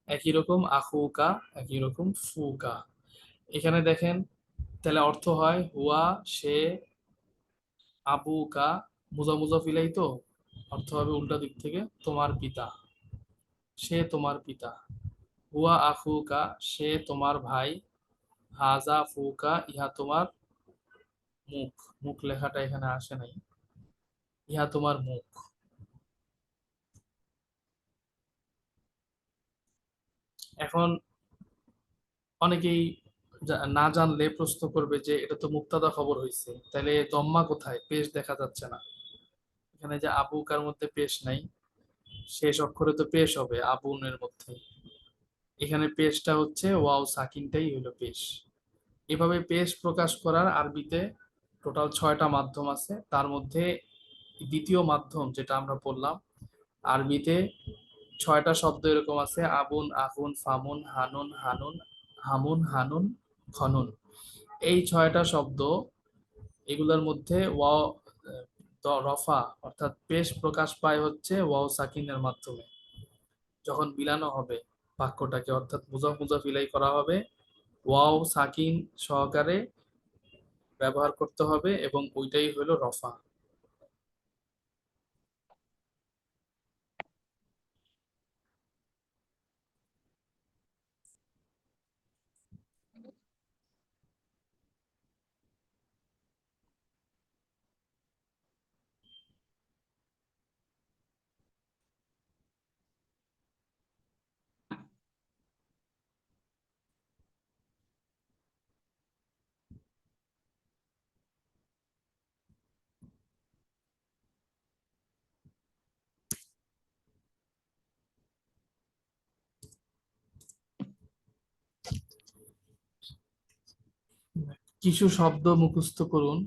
একই রকম, আখুকা একই রকম, ফুকা। এখানে দেখেন তাহলে অর্থ হয় হুয়া সে, আবুকা মুজা মুজা ফিলাই তো, অর্থ হবে উল্টা দিক থেকে তোমার পিতা, সে তোমার পিতা। হুয়া আখুকা সে তোমার ভাই, হাজা ফুকা ইহা তোমার মুখ, মুখ লেখাটা এখানে আসে নাই, ইহা তোমার মুখ। এখন অনেকেই না জানলে প্রশ্ন করবে যে এটা তো মুক্তাদা খবর হয়েছে, তাহলে দম্মা কোথায়, পেশ দেখা যাচ্ছে না। এখানে যে আবুকার মধ্যে পেশ নাই, শেষ অক্ষরে তো পেশ হবে আবুনের মধ্যে, এখানে পেশটা হচ্ছে ওয়াও সাকিনটাই হলো পেশ। এভাবে পেশ প্রকাশ করার আরবিতে টোটাল 6টা মাধ্যম আছে, তার মধ্যে দ্বিতীয় মাধ্যম যেটা আমরা পড়লাম আরবিতে, 6টা শব্দ এরকম আছে, আবুন আফুন ফামুন হানুন হানুন হামুন হানুন খনুন। এই 6টা শব্দ, এগুলোর মধ্যে ওয়াও রফা অর্থাৎ পেশ প্রকাশ পায় হচ্ছে ওয়াও সাকিনের মাধ্যমে। যখন মিলানো হবে বাক্যটাকে, অর্থাৎ মুজাফ মুজাফ ইলাই করা হবে, ওয়াও সাকিন সহকারে ব্যবহার করতে হবে, এবং ওইটাই হলো রফা। কিছু শব্দ মুখস্থ করুন,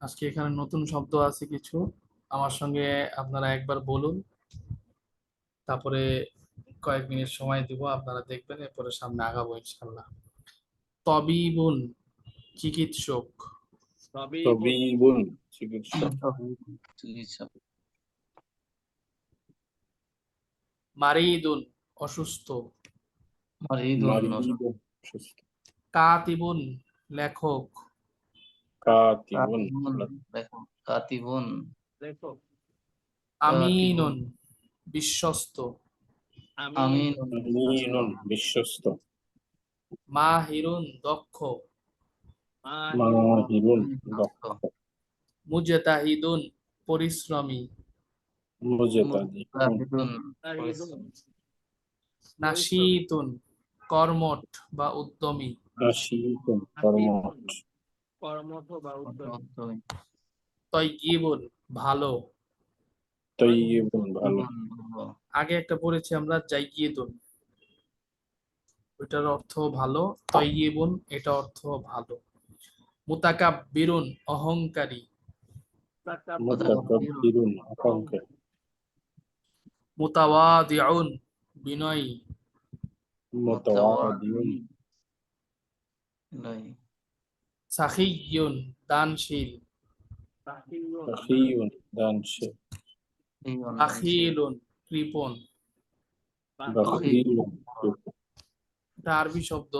আজকে এখানে নতুন শব্দ আছে কিছু, আমার সঙ্গে আপনারা একবার বলুন, তারপরে কয়েক মিনিট সময় দিব, আপনারা দেখবেন, এরপরে সামনে আগাবো ইনশাল্লাহ। তবিবুন চিকিৎসক, তবিবুন চিকিৎসক। চিকিৎসক। মারিদুন অসুস্থ, মারিদুন সুস্থ। কাতিবুন লেখক, কাতিবুন দেখো কাতিবুন, আমিনুন বিশ্বস্ত, আমিনুন আমিনুন বিশ্বস্ত। মাহিরুন দক্ষ, মাহিরুন দক্ষ। মুজতাহিদুন পরিশ্রমী, মুজতাহিদুন নাশীতুন কর্মঠ বা উদ্যমী, নাশীতুন কর্মঠ। উদ্যমী। তয়্যিবুন ভালো। তাইয়িবুন ভালো। ভালো। আগে একটা পড়েছি আমরা জাইয়িদুন, ওইটার অর্থ ভালো। তয়্যিবুন এটা অর্থ ভালো। মুতাকাব্বিরুন অহংকারী। মুতাকাব্বিরুন অহংকারী। মুতাওয়াদিউন বিনয়ী। মুতাওয়াদিউন নয়। সাখিয়্যুন দানশীল। সাখিয়ুন দানশীল। বাখিলুন কৃপণ। বাখিলুন এটা আরবি শব্দ,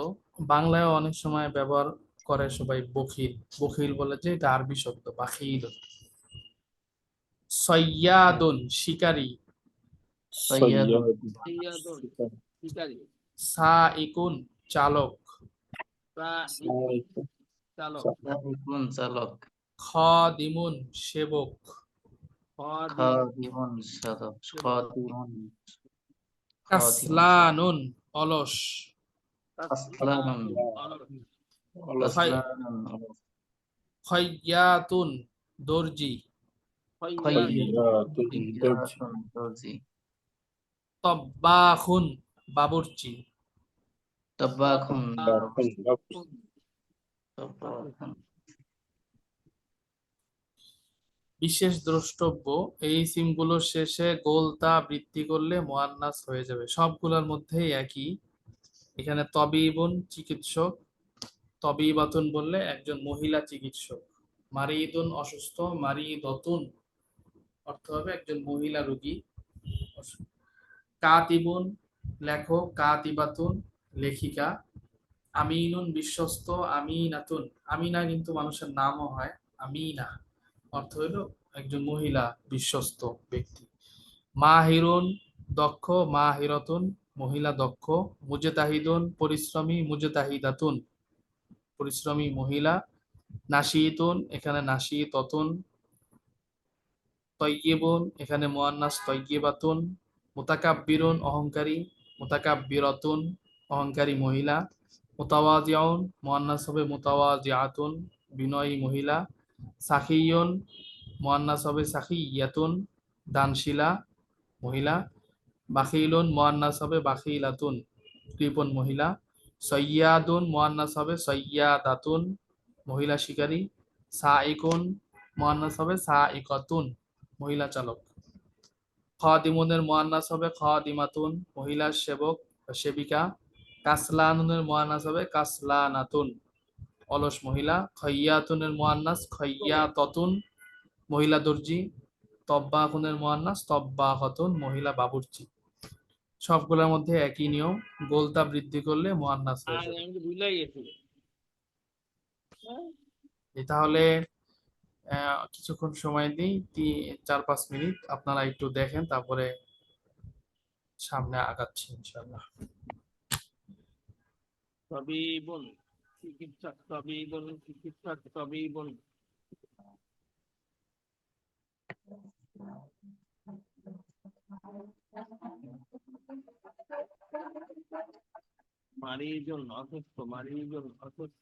বাংলায় অনেক সময় ব্যবহার করে সবাই বখিল। বখিল বলে যে এটা আরবি শব্দ বাখিল। সয়্যাদুন শিকারী। সাইয়্যাদুন শিকারী। সাইকুন চালক। সাইকুন চালক। খাদিমুন সেবক। খাদিমুন সাধক। খাদিমুন কাসলানুন অলস। কাসলানুন অলস। খয়্যাতুন দর্জি। খাইয়াতুন দর্জি। দর্জি। তব্বাখুন বাবুর্চি। তাবাকুন তাবাকুন তাবাকুন। বিশেষ দ্রষ্টব্য, এই সিমগুলোর শেষে গোলতা বৃদ্ধি করলে মুয়ান্নাস হয়ে যাবে। সবগুলোর মধ্যেই একই। এখানে তবিবুন চিকিৎসক, তবিবাতুন বললে একজন মহিলা চিকিৎসক। মারিদুন অসুস্থ, মারিদতুন অর্থ হবে একজন মহিলা রোগী। কাতিবুন লেখক, কাতিবাতুন লেখিকা। আমিনুন বিশ্বস্ত, আমিনাতুন আমিনা কিন্তু মানুষের নামও হয়। আমিনা অর্থ হলো একজন মহিলা বিশ্বস্ত ব্যক্তি। মাহিরুন দক্ষ, মাহিরাতুন মহিলা দক্ষ। মুজতাহিদুন পরিশ্রমী, মুজতাহিদাতুন পরিশ্রমী মহিলা। নাশিতুন এখানে নাশিতাতুন। তয়্যিবুন এখানে মুয়ান্নাস তয়্যিবাতুন। মুতাকাব্বিরুন অহংকারী, মুতাকাব্বিরাতুন অহংকারী মহিলা। মুতাওয়াজিউন মুয়ান্নাস হবে মুতাওয়াজিআতুন বিনয়ী মহিলা। সাখিয়ুন মুয়ান্নাস হবে সাখিয়াতুন দানশীলা মহিলা। বাখিলুন মুয়ান্নাস হবে বাখিলাতুন কৃপণ মহিলা। সয়্যাদুন মুয়ান্নাস হবে সয়্যাদাতুন মহিলা শিকারী। সাইকুন মুয়ান্নাস হবে সাইকাতুন মহিলা চালক। খাদিমুনের মুয়ান্নাস হবে খাদিমাতুন মহিলা সেবক বা সেবিকা। কাসলানুনের মুয়ান্নাস হবে কাসলানাতুন অলস মহিলা। খয়্যাতুনের মুয়ান্নাস খয়্যাতাতুন মহিলা দর্জি। তব্বাখুনের মুয়ান্নাস তব্বাখাতুন মহিলা বাবুর্চি। সবগুলোর মধ্যে একই নিয়ম, গোলতা বৃদ্ধি করলে মুয়ান্নাস হয়ে যাবে। তাহলে কিছুক্ষণ সময় দিই, 4-5 মিনিট আপনারা একটু দেখেন, তারপরে সামনে আগাচ্ছি ইনশাআল্লাহ। তবিবুন চিকিৎসক, তবিবুন চিকিৎসক, তবিবুন মারিজুন অসুস্থ, মারিজুন অসুস্থ।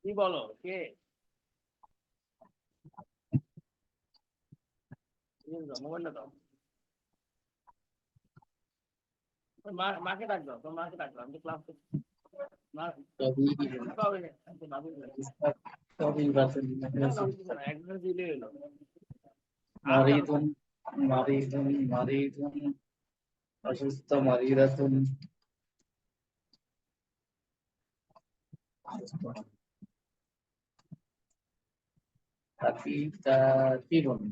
কি বলো কে? মোবাইলটা দাও, মাকে ডাক দাও, তোমার মাকে ডাক দাও, আমি ক্লাস করছি। একজন দিলে এলো। মারিদুন মারিদুন মারিদুন অসুস্থ মারিদাতুন। কাতিবুন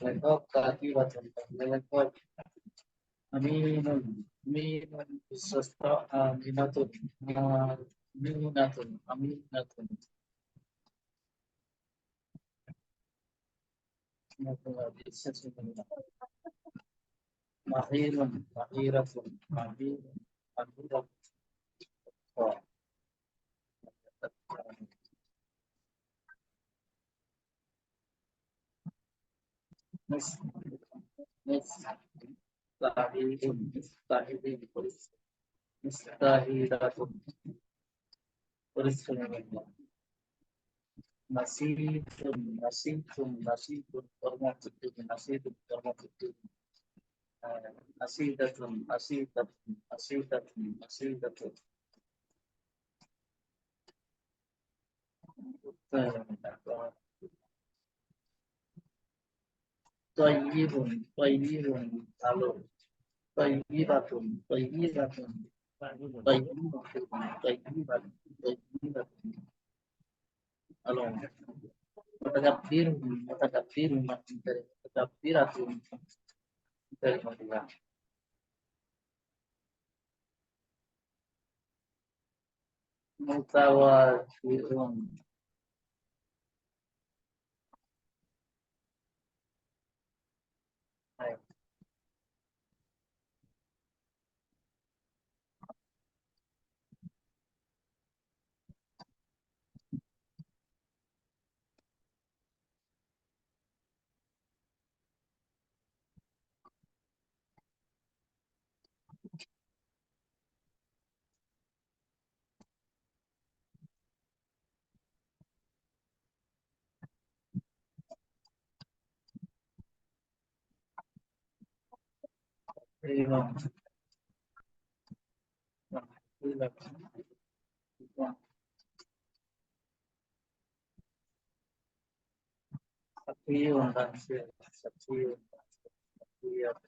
লেখক, কাতিবাতুন লেখক। আমিনুন আমিনুন বিশ্বস্ত, আমিনাতুন আমিনাতুন আমিনাতুন। মাহিরুন মাহিরাতুন মাহিরুন মাহিরাতুন। মুস্তাহিদুন মুস্তাহিদিন মুস্তাহিদাতুন পরিশ্রমী নাসিদুন নাসিদুন নাসিদুন কর্মক্ষেত্রে নাসিদুন কর্মক্ষেত্রে নাসিদাতুন নাসিদাতুন নাসিদাতুন নাসিদাতুন তাইয়িবুন তাইয়িবুন ভালো তাইয়িবাতুন তাইয়িবাতুন তাইয়িবাতুন তাইয়িবাতুন তাইয়িবাতুন ভালো mutakabbirun mutakabbirun dari mutakabbiratun dari mulia mutawaddi'un imam Satiyun dan Satiyun Satiyun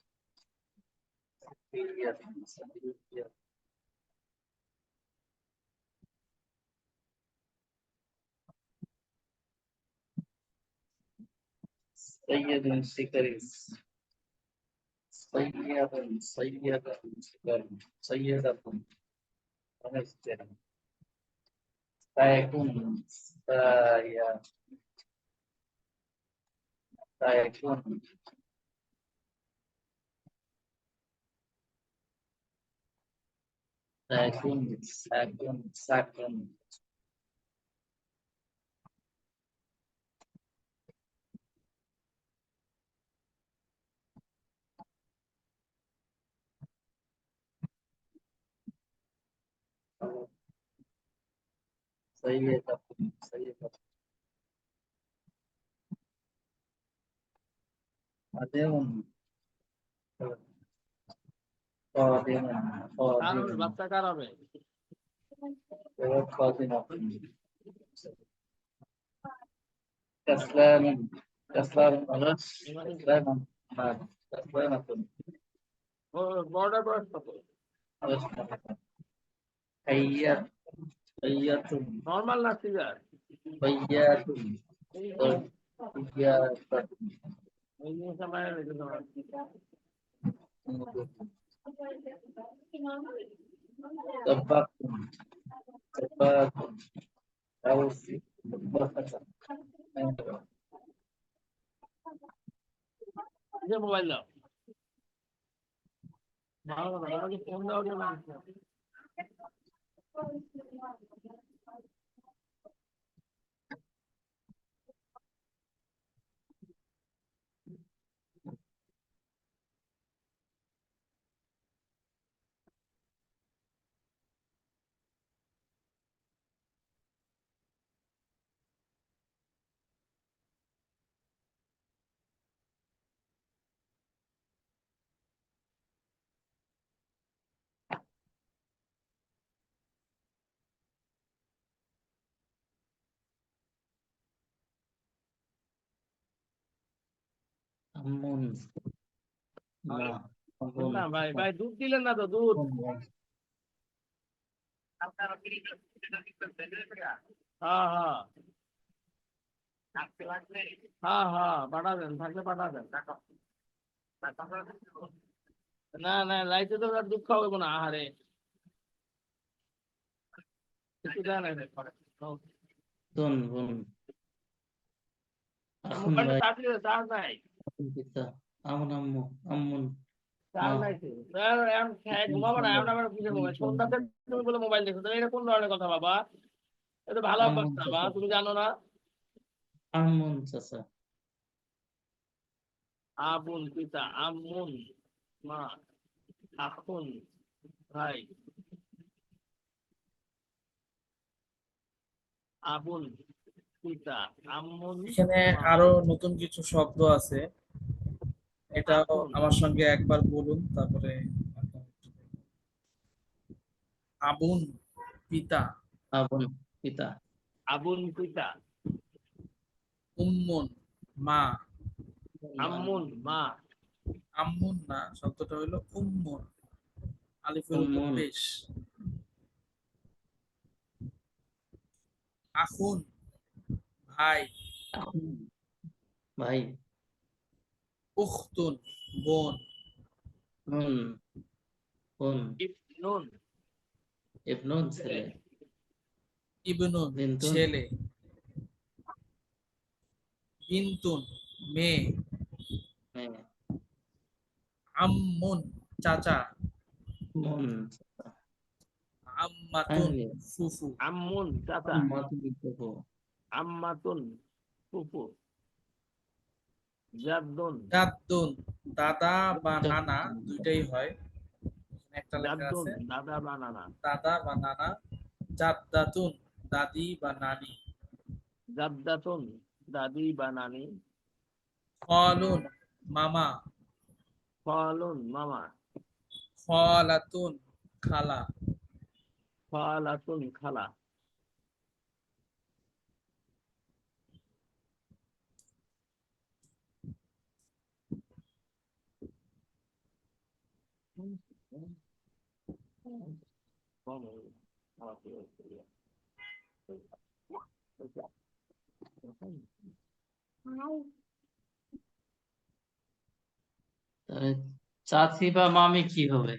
Satiyun Satiyun Sayyidun Sikaris Sayyidun Sayyidun Sikaris Sayyidatun Anastan Sayakun Sayakun Sayakun Sayakun Sayakun Sayyidatun Sayyidatun Ademun Qadimun Qadimun বাচ্চা কার হবে? Qadimun Kaslamun Kaslamun Alas Kaslamun Kaslamun বড়টা বয়স কত? Alas Hayyat Hayyatun normal না caesar? Hayyatun Hayyatun এই জিনিসটা মানে রেখে দাও। Tabakun Tabakun Tawfiq Barakah যে মোবাইল দাও। ভালো কথা, আমাকে ফোন দাও যে না। Amun Ma Amun না ভাই ভাই দুধ দিলেন না তো দুধ। হ্যাঁ হ্যাঁ হ্যাঁ হ্যাঁ পাঠা দেন, থাকলে পাঠা দেন। না না লাইতে তো আর দুধ খাওয়াবো না আহারে। কিছু দেয় না Tun Bun Amun মোবাইলটা Baik চার্জ দিলে চার্জ নাই। kita Amun Ammu Amun charge নাই তো। এখন ঘুমাবো না, এখন আবার বুঝে মোবাইল সন্ধ্যাতে তুমি বলে মোবাইল দেখো, তাহলে এটা কোন ধরনের কথা বাবা? এটা ভালো অভ্যাস Amun না বাবা, Sasa, তুমি জানো না? Amun Sasa, আবুন পিতা, আম্মুন মা, আখুন ভাই, আবুন পিতা, আম্মুন এখানে মা, আরো নতুন কিছু শব্দ আছে, এটাও আখুন আমার সঙ্গে একবার বলুন, তারপরে আবুন পিতা, আবুন পিতা, আবুন পিতা, উম্মুন মা, আম্মুন মা, আম্মুন না, শব্দটা হলো উম্মুন, আলিফের উপর উম্মুন পেশ। আখুন ভাই, আখুন ভাই, উখতুন বোন, নুন বোন, ইবনুন ইবনুন ছেলে, ইবনুন বিনতুন ছেলে, বিনতুন মেয়ে, মেয়ে, আম্মুন চাচা, মুন আম্মাতুন আঙ্গে, ফুফু, আম্মুন চাচা, আম্মাতুন ফুফু, আম্মাতুন ফুফু, জাদ্দুন জাদ্দুন দাদা বা নানা, জাদ্দুন দুইটাই হয়। একটা লেখা জাদ্দুন আছে দাদা বানানা, দাদা বা নানা, জাদ্দাতুন দাদি বা নানি, জাদ্দাতুন দাদি বা নানি, খালুন মামা, খালুন মামা, খালাতুন খালা, খালাতুন খালা, তাহলে চাচি বা মামি কি হবে?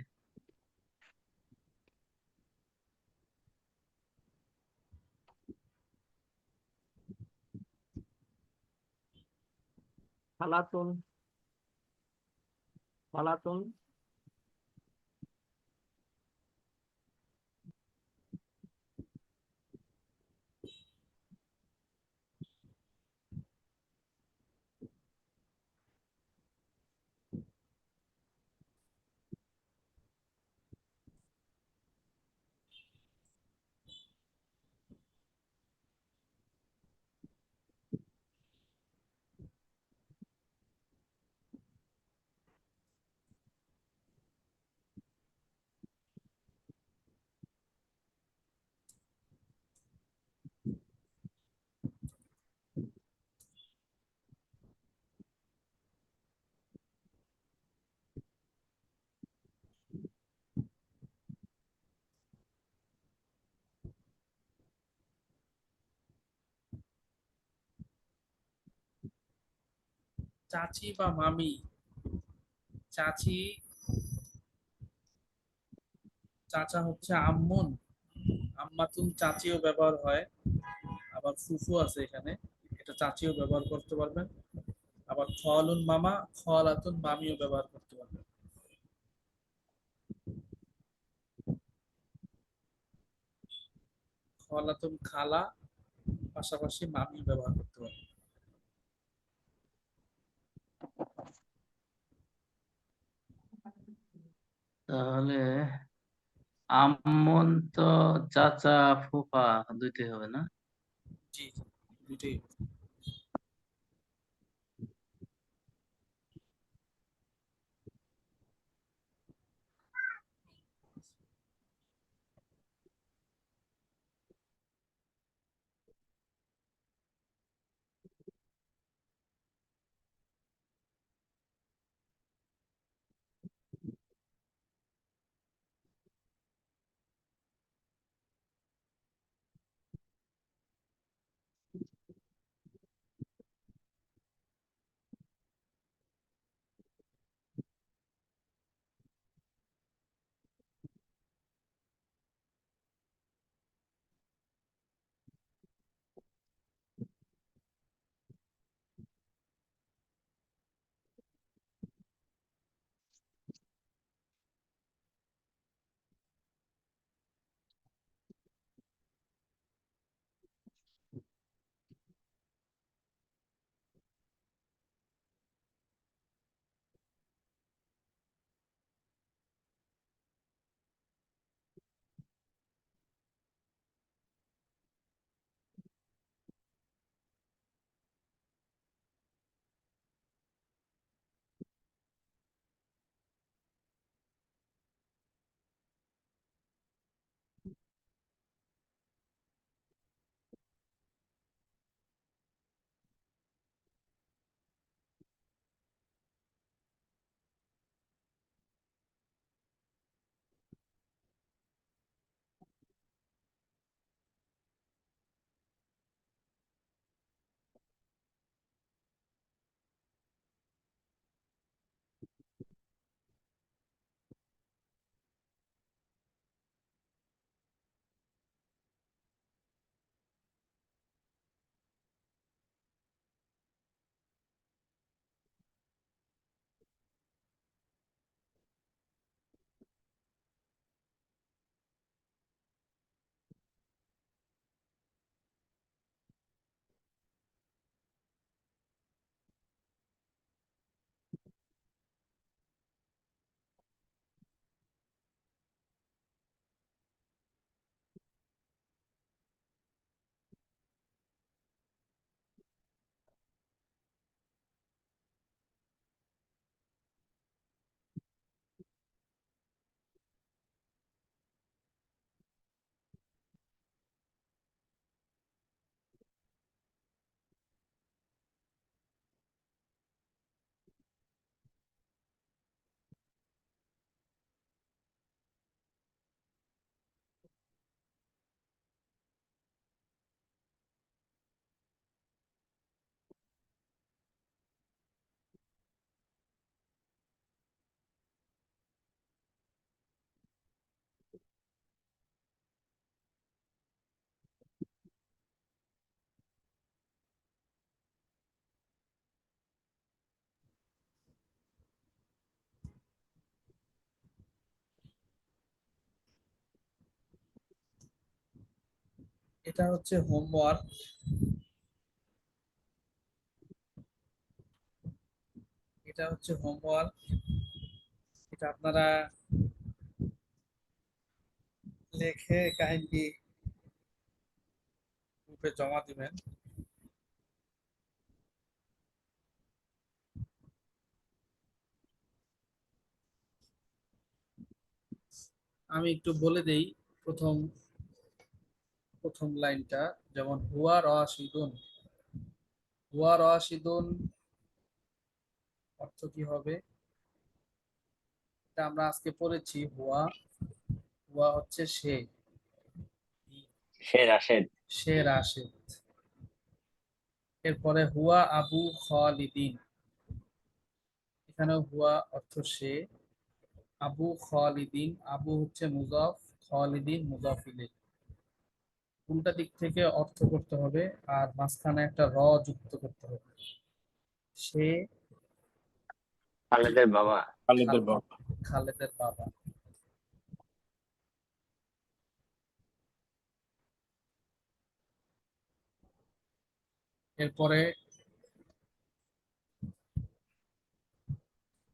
খালাতুন, খালাতুন, চাচি বা মামি, চাচি চাচা হচ্ছে আম্মুন, আম্মাতুন চাচিও ব্যবহার হয়, আবার ফুফু আছে এখানে, এটা চাচিও ব্যবহার করতে পারবেন, আবার খালুন মামা, খালাতুন মামিও ব্যবহার করতে পারবেন। খালাতুন খালা, পাশাপাশি মামি ব্যবহার করতে পারবেন। তাহলে আম্মুন তো চাচা ফুফা দুইটাই হবে না? জি জি, দুইটাই। এটা হচ্ছে হোমওয়ার্ক। এটা হচ্ছে হোমওয়ার্ক। এটা আপনারা লিখে কাইন্ডলি গ্রুপে জমা দিবেন। আমি একটু বলে দেই প্রথম প্রথম লাইনটা, যেমন হুয়া রাশিদুন। হুয়া রাশিদুন অর্থ কি হবে? এটা আমরা আজকে পড়েছি। হুয়া, হুয়া হচ্ছে সে, সে রাশেদ। সে রাশেদ। এরপরে হুয়া আবু খালিদিন, এখানে হুয়া অর্থ সে, আবু খালিদিন, আবু হচ্ছে মুজাফ, খালিদিন মুজাফ ইলাইহি। উল্টা দিক থেকে অর্থ করতে হবে আর মাঝখানে একটা র যুক্ত করতে হবে। সে খালেদের বাবা। খালেদের বাবা। খালেদের বাবা। এরপরে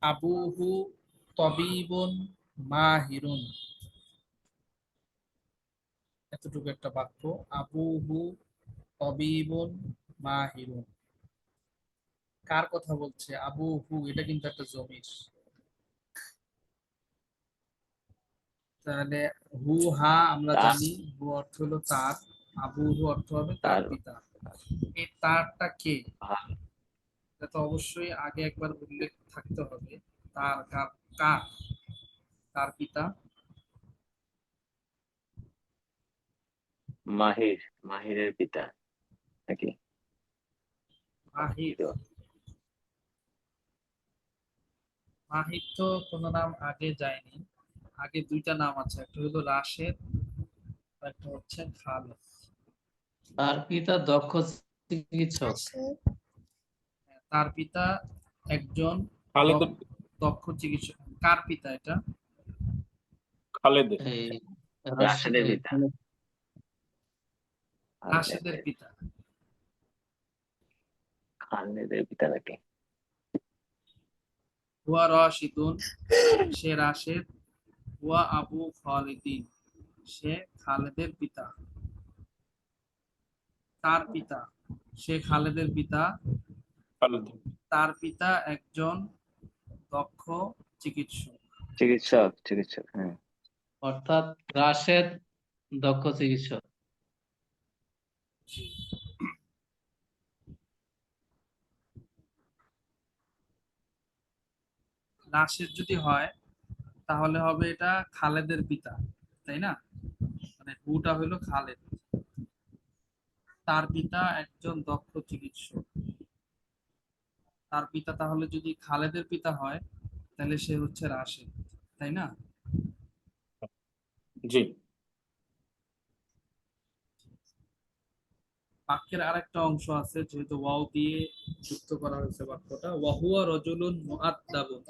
আবুহু তবিবুন মাহিরুন, এতটুকু একটা বাক্য। আবুহু তবিবুন মাহিরুন, কার কথা বলছে? আবুহু, এটা কিন্তু একটা জমির। তাহলে হু হা আমরা তার। জানি, হু অর্থ হলো তার, আবুহু অর্থ হবে তার তার পিতা। এই তারটা কে? ভা- এটা তো অবশ্যই আগে একবার উল্লেখ থাকতে হবে। তার কার? কার? তার পিতা মাহির, মাহিরের পিতা নাকি? মাহির। মাহির তো কোনো নাম আগে যায়নি, আগে দুইটা নাম আছে, একটা হলো রাশেদ আর একটা হচ্ছে খালেদ। তার পিতা দক্ষ চিকিৎসক। তার পিতা একজন খালেদের দক্ষ চিকিৎসক। কার পিতা এটা? খালেদের এই রাশেদের পিতা। রাশেদের পিতা। খালেদের পিতা নাকি? হুয়া রাশিদুন, সে রাশেদ। হুয়া আবু খালিদিন, সে খালেদের পিতা। তার পিতা, সে খালেদের পিতা। খালেদের তার পিতা একজন দক্ষ চিকিৎসক। চিকিৎসক, চিকিৎসক, হ্যাঁ। অর্থাৎ রাশেদ দক্ষ চিকিৎসক। রাশেদ যদি হয় তাহলে হবে এটা খালেদের পিতা, তাই না? মানে হুটা হলো খালেদ, তার পিতা একজন দক্ষ চিকিৎসক। তার পিতা তাহলে যদি খালেদের পিতা হয় তাহলে সে হচ্ছে রাশেদ, তাই না? জি। বাক্যের আরেকটা অংশ আছে, যেহেতু ওয়াও দিয়ে যুক্ত করা হয়েছে বাক্যটা, ওয়াহুয়া রজুলুন মুআদ্দাবুন,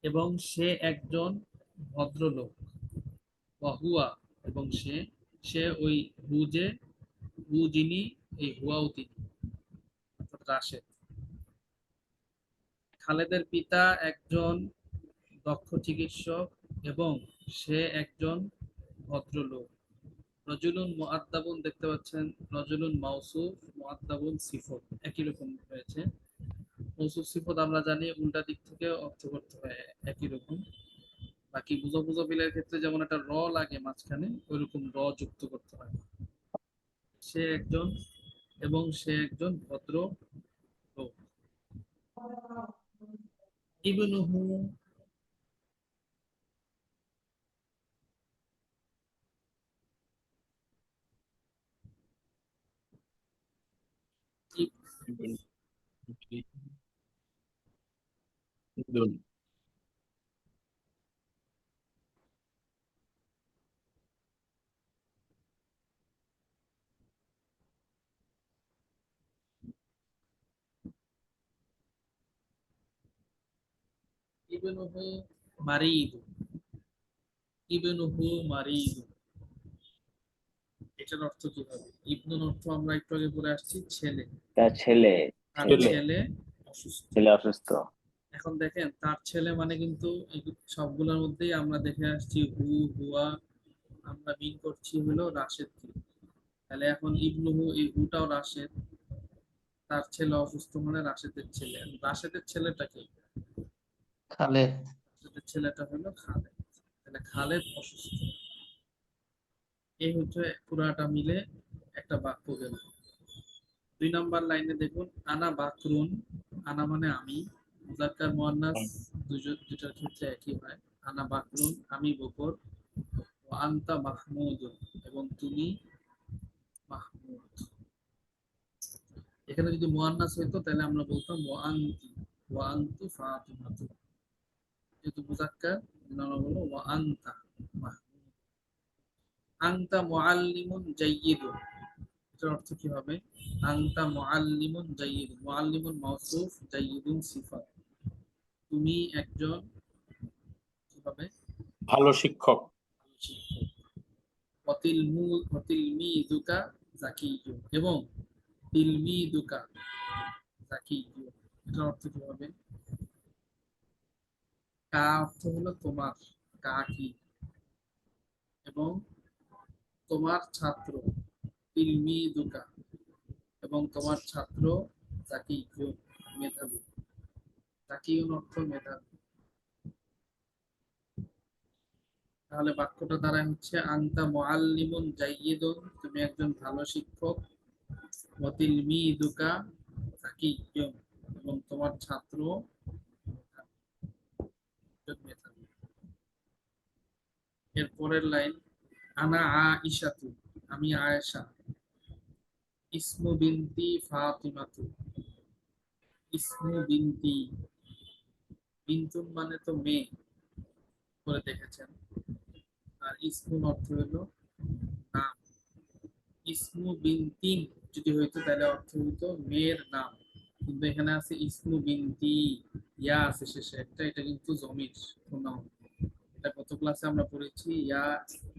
এবং সে একজন ভদ্রলোক। ওয়াহুয়া, এবং সে, সে ওই হু যে, হু যিনি, এই হুয়াও তিনি, অর্থাৎ রাশেদ। খালেদের পিতা একজন দক্ষ চিকিৎসক এবং সে একজন ভদ্রলোক। রজুলুন মুআদ্দাবুন দেখতে পাচ্ছেন, রজুলুন মাউসুফ, মুআদ্দাবুন সিফত, একই রকম হয়েছে। মৌসুফ সিফত আমরা জানি উল্টা দিক থেকে অর্থ করতে হয় একই রকম। বাকি মুজাফফিলের ক্ষেত্রে যেমন একটা র লাগে মাঝখানে, ওইরকম র যুক্ত করতে হয়। সে একজন, এবং সে একজন ভদ্র লোক। ইবনুহু, ইবনুহু মারিদ, ইবনুহু মারিদ, এটার অর্থ কি হবে? ইবনুর অর্থ আমরা একটু আগে পড়ে আসছি ছেলে, তার ছেলে আর ছেলে। ছেলে অসুস্থ। ছেলে অসুস্থ। এখন দেখেন তার ছেলে মানে কিন্তু এই সবগুলোর মধ্যেই আমরা দেখে আসছি হু, হুয়া, আমরা মিন করছি হলো রাশেদ কে। তাহলে এখন ইবনুহু, এই হুটাও রাশেদ, তার ছেলে অসুস্থ মানে রাশেদের ছেলে। রাশেদের ছেলেটা কি? খালেদ। রাশেদের ছেলেটা হলো খালেদ। তাহলে খালেদ অসুস্থ। এই হচ্ছে পুরাটা মিলে একটা বাক্য গেল। 2 নম্বর লাইনে দেখুন, আনা বাকরুন, আনা মানে আমি, মুযাক্কার মুয়ান্নাস দুটার ক্ষেত্রে একই হয়। আনা বাকরুন, আমি বকর, ওয়া আনতা মাহমুদুন, এবং তুমি মাহমুদ। এখানে যদি মুয়ান্নাস হইতো তাহলে আমরা বলতাম ওয়া আনতি, ওয়া আনতু ফাতিমাতু। যেহেতু মুযাক্কার, আমরা বলবো ওয়া আনতা মাহমুদ। আনতা মুআল্লিমুন জাইয়্যিদুন, এটার অর্থ কি হবে? আনতা মুআল্লিমুন জাইয়্যিদুন, মুআল্লিমুন মাওসুফ, জাইয়্যিদুন সিফাত। তুমি একজন কি হবে? ভালো শিক্ষক। শিক্ষক। ওয়াতিলমিযুকা যাকিয়্যুন, এবং তিলমিযুকা যাকিয়্যুন, এটার অর্থ কি হবে? কা অর্থ হলো তোমার, কা কি, এবং তোমার ছাত্র তিলমিযুকা, এবং তোমার ছাত্র যাকিয়্যুন, মেধাবী। যাকিয়্যুন অর্থ মেধাবী। তাহলে বাক্যটা দ্বারা হচ্ছে আনতা মুআল্লিমুন জাইয়্যিদুন, তুমি একজন ভালো শিক্ষক, ওয়া তিলমিযুকা যাকিয়্যুন, এবং তোমার ছাত্র মেধাবী। এর পরের লাইন, আনা আইশাতু, আমি আয়েশা, ইসমু বিনতি ফাতিমাতু, ইসমু বিনতি, বিনতুন মানে তো মেয়ে করে দেখেছেন, আর ইসমুন অর্থ হলো নাম। ইসমু বিনতিন যদি হইতো তাহলে অর্থ হইতো মেয়ের নাম, কিন্তু এখানে আছে ইসমু বিনতি, ইয়া আছে শেষে একটা, এটা কিন্তু জমির প্রোনাউন। এটা গত ক্লাসে আমরা পড়েছি, ইয়া,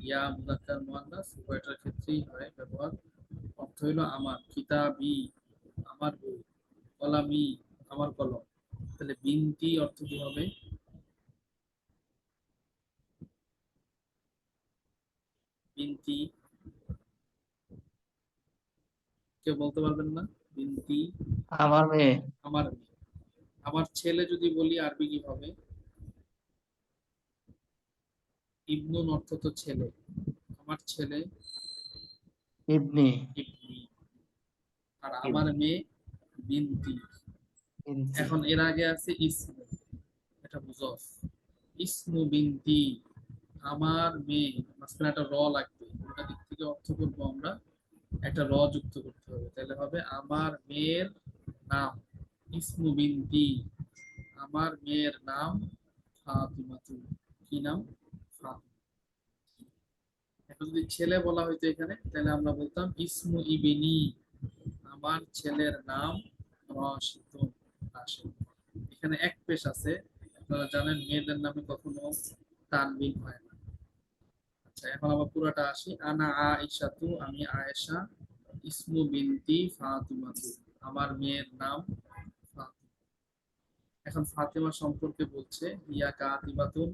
ইয়া মুযাক্কার মুয়ান্নাস উভয়টার ক্ষেত্রেই হয় ব্যবহার। অর্থ হইলো আমার, কিতাবি আমার বই, কলামি আমার কলম। তাহলে বিনতি অর্থ কি হবে? বিনতি কেউ বলতে পারবেন না? বিনতি আমার মেয়ে। আমার মেয়ে। আমার ছেলে যদি বলি আরবি কি হবে? ইবনুন অর্থ তো ছেলে, আমার ছেলে ইবনি। ইবনি, আর আমার মেয়ে বিনতি। বিনতি। এখন এর আগে আছে ইসমু, এটা মুযফ, ইসমু বিনতি, আমার মেয়ে, মাঝখানে একটা র লাগবে, ওটা দিক থেকে অর্থ করবো আমরা, একটা র যুক্ত করতে হবে, তাহলে হবে আমার মেয়ের নাম, ইসমু বিনতি, আমার মেয়ের নাম ফাতিমাতু, কি নাম? ফাতিমা। এখন যদি ছেলে বলা হইতো এখানে তাহলে আমরা বলতাম ইসমু ইবনি, আমার ছেলের নাম রাশিদুন, রাশিদ। এখানে এক পেশ আছে, আপনারা জানেন মেয়েদের নামে কখনো তানবিন হয় না। আচ্ছা, এখন আবার পুরোটা আসি, আনা আয়েশাতু, আমি আয়েশা, ইসমু বিনতি ফাতিমাতু, আমার মেয়ের নাম ফাতিমা। এখন ফাতিমা সম্পর্কে বলছে, ইয়া কাতিবাতুন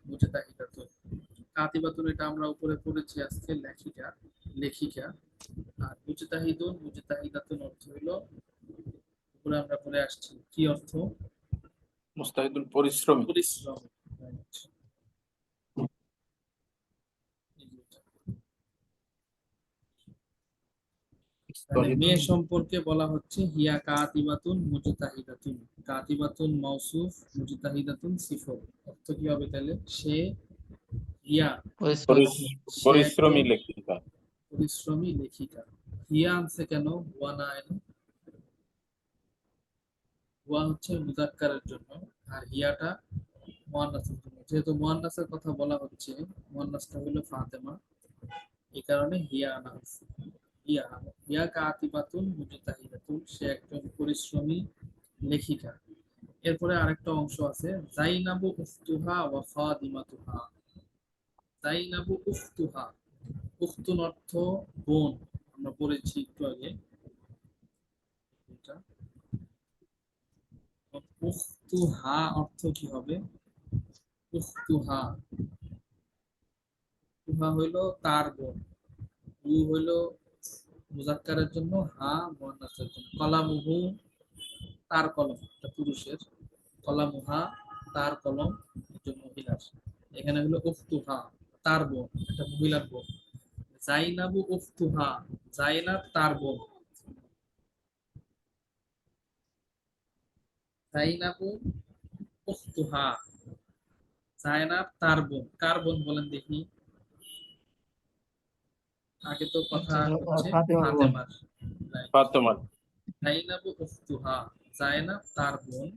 মুজতাহিদাতুন। কাতিবাতুন এটা আমরা উপরে পড়েছি আজকে, লেখিকা, লেখিকা। আর মুজতাহিদুন, মুজতাহিদাতুন অর্থ হলো, উপরে আমরা পড়ে আসছি কি অর্থ? মুস্তাহিদুল পরিশ্রমী। পরিশ্রম। Right. তাহলে মেয়ে সম্পর্কে বলা হচ্ছে হিয়া কাতিবাতুন মুজতাহিদাতুন। কাতিবাতুন মাউসুফ, মুজতাহিদাতুন সিফত। অর্থ কি হবে তাহলে? সে, হিয়া পরিশ্রমী। সে পরিশ্রমী একজন লেখিকা। পরিশ্রমী লেখিকা। হিয়া আনছে কেন, হুয়া না এলো? হুয়া হচ্ছে মুযাক্কারের জন্য, আর হিয়াটা মুয়ান্নাসের জন্য। যেহেতু মুয়ান্নাসের কথা বলা হচ্ছে, মুয়ান্নাসটা হলো ফাতেমা, এই কারণে হিয়া আনা হয়েছে। হিয়া, হিয়া কাতিবাতুন মুজতাহিদাতুন, সে একজন পরিশ্রমী লেখিকা। এরপরে আরেকটা অংশ আছে, জাইনাবু উফতুহা ওয়া ফাতিমাতুহা। জাইনাবু উফতুহা, উখতুন অর্থ বোন, আমরা পড়েছি একটু আগে এটা। উখতুহা অর্থ কি হবে? উখতুহা, উহা হইল তার বোন, উ হইল মুজাক্কারের জন্য, হা মুয়ান্নাসের জন্য। কলামুহু তার কলম, এটা পুরুষের। কলামুহা তার কলম, এটা মহিলার। এখানে হলো উখতুহা তার বোন, এটা মহিলার বোন। জাইনাবু উখতুহা, জাইনাব তার বোন। জাইনাবু উখতুহা, জাইনাব তার বোন। কার বোন বলেন দেখি? আগে তো কথা হচ্ছে ফাতেমার বোন। ফাতেমার। Right. ফাতেমার। জাইনাবু উখতুহা, জাইনাব তার বোন।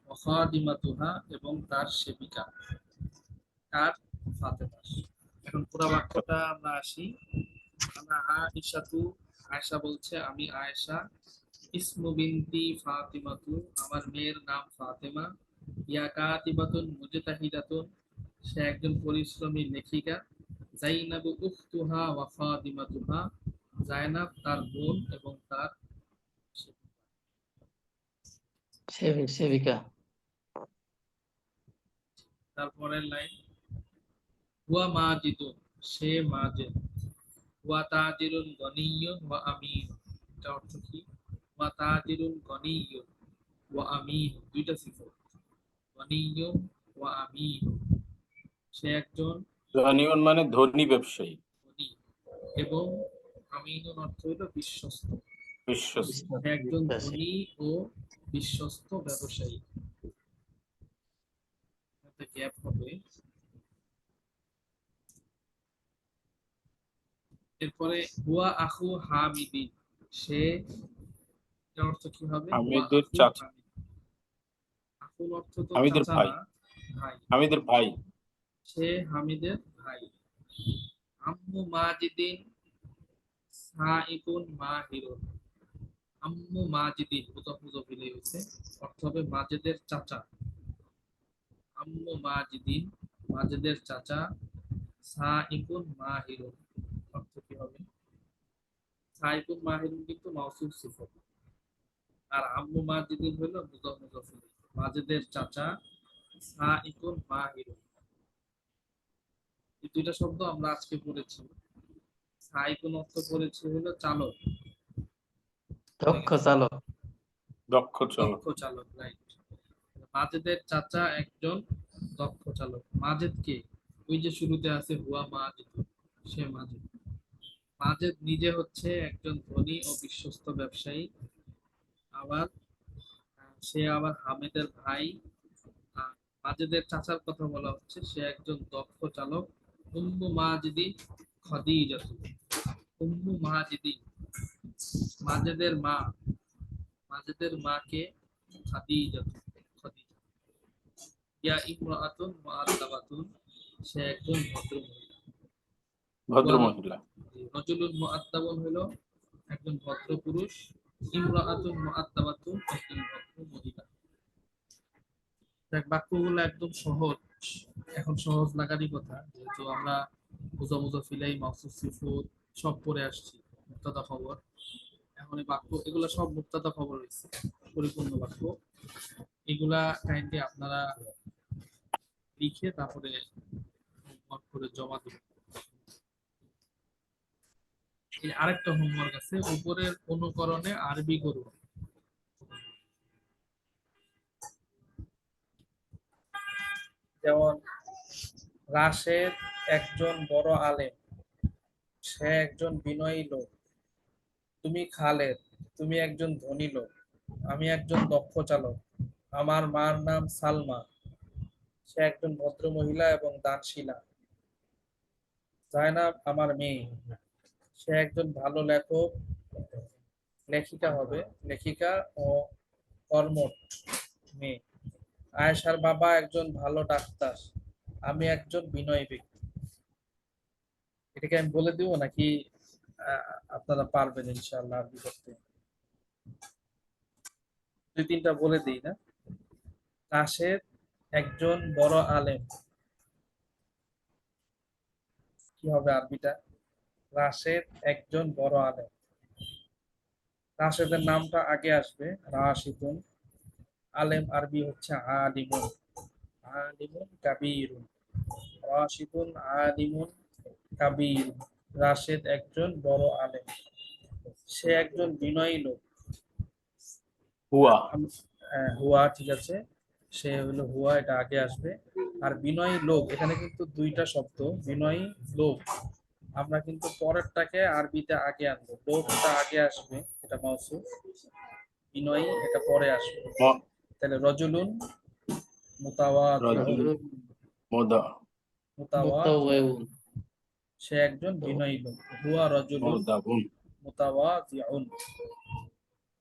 ওয়া খাদিমাতুহা, এবং তার সেবিকা। কার? ফাতেমার। এখন পুরো বাক্যটা আমরা আসি। আনা আয়েশাতু, আয়েশা বলছে আমি আয়েশা। ইসমু বিনতি ফাতিমাতু, আমার মেয়ের নাম ফাতেমা। ইয়া কাতিবাতুন মুজতাহিদাতুন, সে একজন পরিশ্রমী লেখিকা। জাইনাবু উখতুহা ওয়া ফাতিমাতুহা, জাইনাব তার বোন এবং তার সেবিকা। সেবিকা। তারপরের লাইন, হুয়া মাজিদুন, সে মাজেদ। হুয়া তাজিরুন গনিয়্যুন ওয়া আমিন, এটা অর্থ কি? হুয়া তাজিরুন গনিয়্যুন ওয়া আমিন, দুইটা সিফত। গনিয়্যুন ওয়া আমিন, সে একজন ধনীয়ন মানে ধনী ব্যবসায়ী, ধনী, এবং আমিনুন অর্থ হইল বিশ্বস্ত। বিশ্বস্ত। সে একজন ধনী ও বিশ্বস্ত ব্যবসায়ী। একটা গ্যাপ হবে। এরপরে হুয়া আখু হামিদিন, সে, এর অর্থ কি হবে? হুয়া হামিদের আখু চাচা, হামিদ। আখুর অর্থ তো হামিদের চাচা ভাই, না, ভাই। হামিদের ভাই। সে হামিদের ভাই। আম্মু মাজিদিন সাইকুন মাহিরুন, আম্মু মাজিদিন মুজাফ মুজাফ ইলাইহি হইছে, অর্থ হবে মাজেদের চাচা। আম্মু মাজিদিন, মাজেদের চাচা। সাইকুন মাহিরুন, অর্থ কি হবে? সাইকুন মাহিরুন কিন্তু মাউসুফ সিফত, আর আম্মু মাজিদিন হলো মুজাফ মুজাফ ইলাইহি, মাজেদের চাচা। সাইকুন মাহিরুন, এই দুইটা শব্দ আমরা আজকে পড়েছি। সাইকুন অর্থ পড়েছি হলো চালক, দক্ষ চালক। দক্ষ চলক। দক্ষ চালক, রাইট। মাজেদের চাচা একজন দক্ষ চালক। মাজেদ কে? ওই যে শুরুতে আছে হুয়া মাজেদ, সে মাজেদ। মাজেদ নিজে হচ্ছে একজন ধনী ও বিশ্বস্ত ব্যবসায়ী। আবার সে আবার হামিদের ভাই। আর মাজেদের চাচার কথা বলা হচ্ছে, সে একজন দক্ষ চালক। উম্মু মাজিদিন খাদিজা, উম্মু মাজিদিন মাজেদের মা, মাজেদের মাকে খাদিজা, খাদিজা। ইয়া ইমরাআতুন মুআদ্দাবাতুন, সে একজন ভদ্র মহিলা। ভদ্র মহিলা। রাজুলুন মুআদ্দাবুন হলো একজন ভদ্র পুরুষ। ইমরাআতুন মুআদ্দাবাতুন একজন ভদ্র মহিলা। দেখ, বাক্যগুলো একদম সহজ। এখন সহজ লাগারই কথা, যেহেতু আমরা মুজাফিলাই মাউসুফ সিফত সব পড়ে আসছি, মুক্তাদা খবর। এখন এই বাক্য এগুলা সব মুক্তাদা খবর হয়েছে, পরিপূর্ণ বাক্য। এগুলা কাইন্ডলি আপনারা লিখে তারপরে হোমওয়ার্ক করে জমা দেবেন। এই আরেকটা হোমওয়ার্ক আছে, উপরের অনুকরণে আরবি করুন। যেমন রাশেদ একজন বড় আলেম, সে একজন বিনয়ী লোক। তুমি খালেদ, তুমি একজন ধনী লোক। আমি একজন দক্ষ চালক। আমার মার নাম সালমা, সে একজন ভদ্র মহিলা এবং দানশীলা। জায়নাব আমার মেয়ে, সে একজন ভালো লেখক, লেখিকা হবে, লেখিকা ও কর্মঠ মেয়ে। আয়েশার বাবা একজন ভালো ডাক্তার, আমি একজন বিনয়ী ব্যক্তি। এটাকে আমি বলে দিব নাকি আপনারা পারবেন ইনশাআল্লাহ আরবি করতে? দুই তিনটা বলে দিই না? রাশেদ একজন বড় আলেম, কি হবে আরবিটা? রাশেদ একজন বড় আলেম। রাশেদের নামটা আগে আসবে, রাশিদুন। আলেম আরবি হচ্ছে আলিমুন, আলিমুন কাবীরুন। রাশিদুন আলিমুন কাবীর। রাশেদ একজন বড় আলেম। সে একজন বিনয়ী লোক। হুয়া হুয়া, ঠিক আছে, সে হলো হুয়া, এটা আগে আসবে। আর বিনয়ী লোক, এখানে কিন্তু দুইটা শব্দ, বিনয়ী লোক। আমরা কিন্তু পরেরটাকে আরবিতে আগে আনবো, লোকটা আগে আসবে, এটা মাউসুফ। বিনয়ী এটা পরে আসবে। ম- তাহলে রজুলুন মুতাওয়াদিউন, রজুল মোদা মুতাওয়াদিউন, মুতাওয়াউন। সে একজন বিনয়ী লোক। হুয়া রজুলুন মোদাবুন মুতাওয়াদিউন।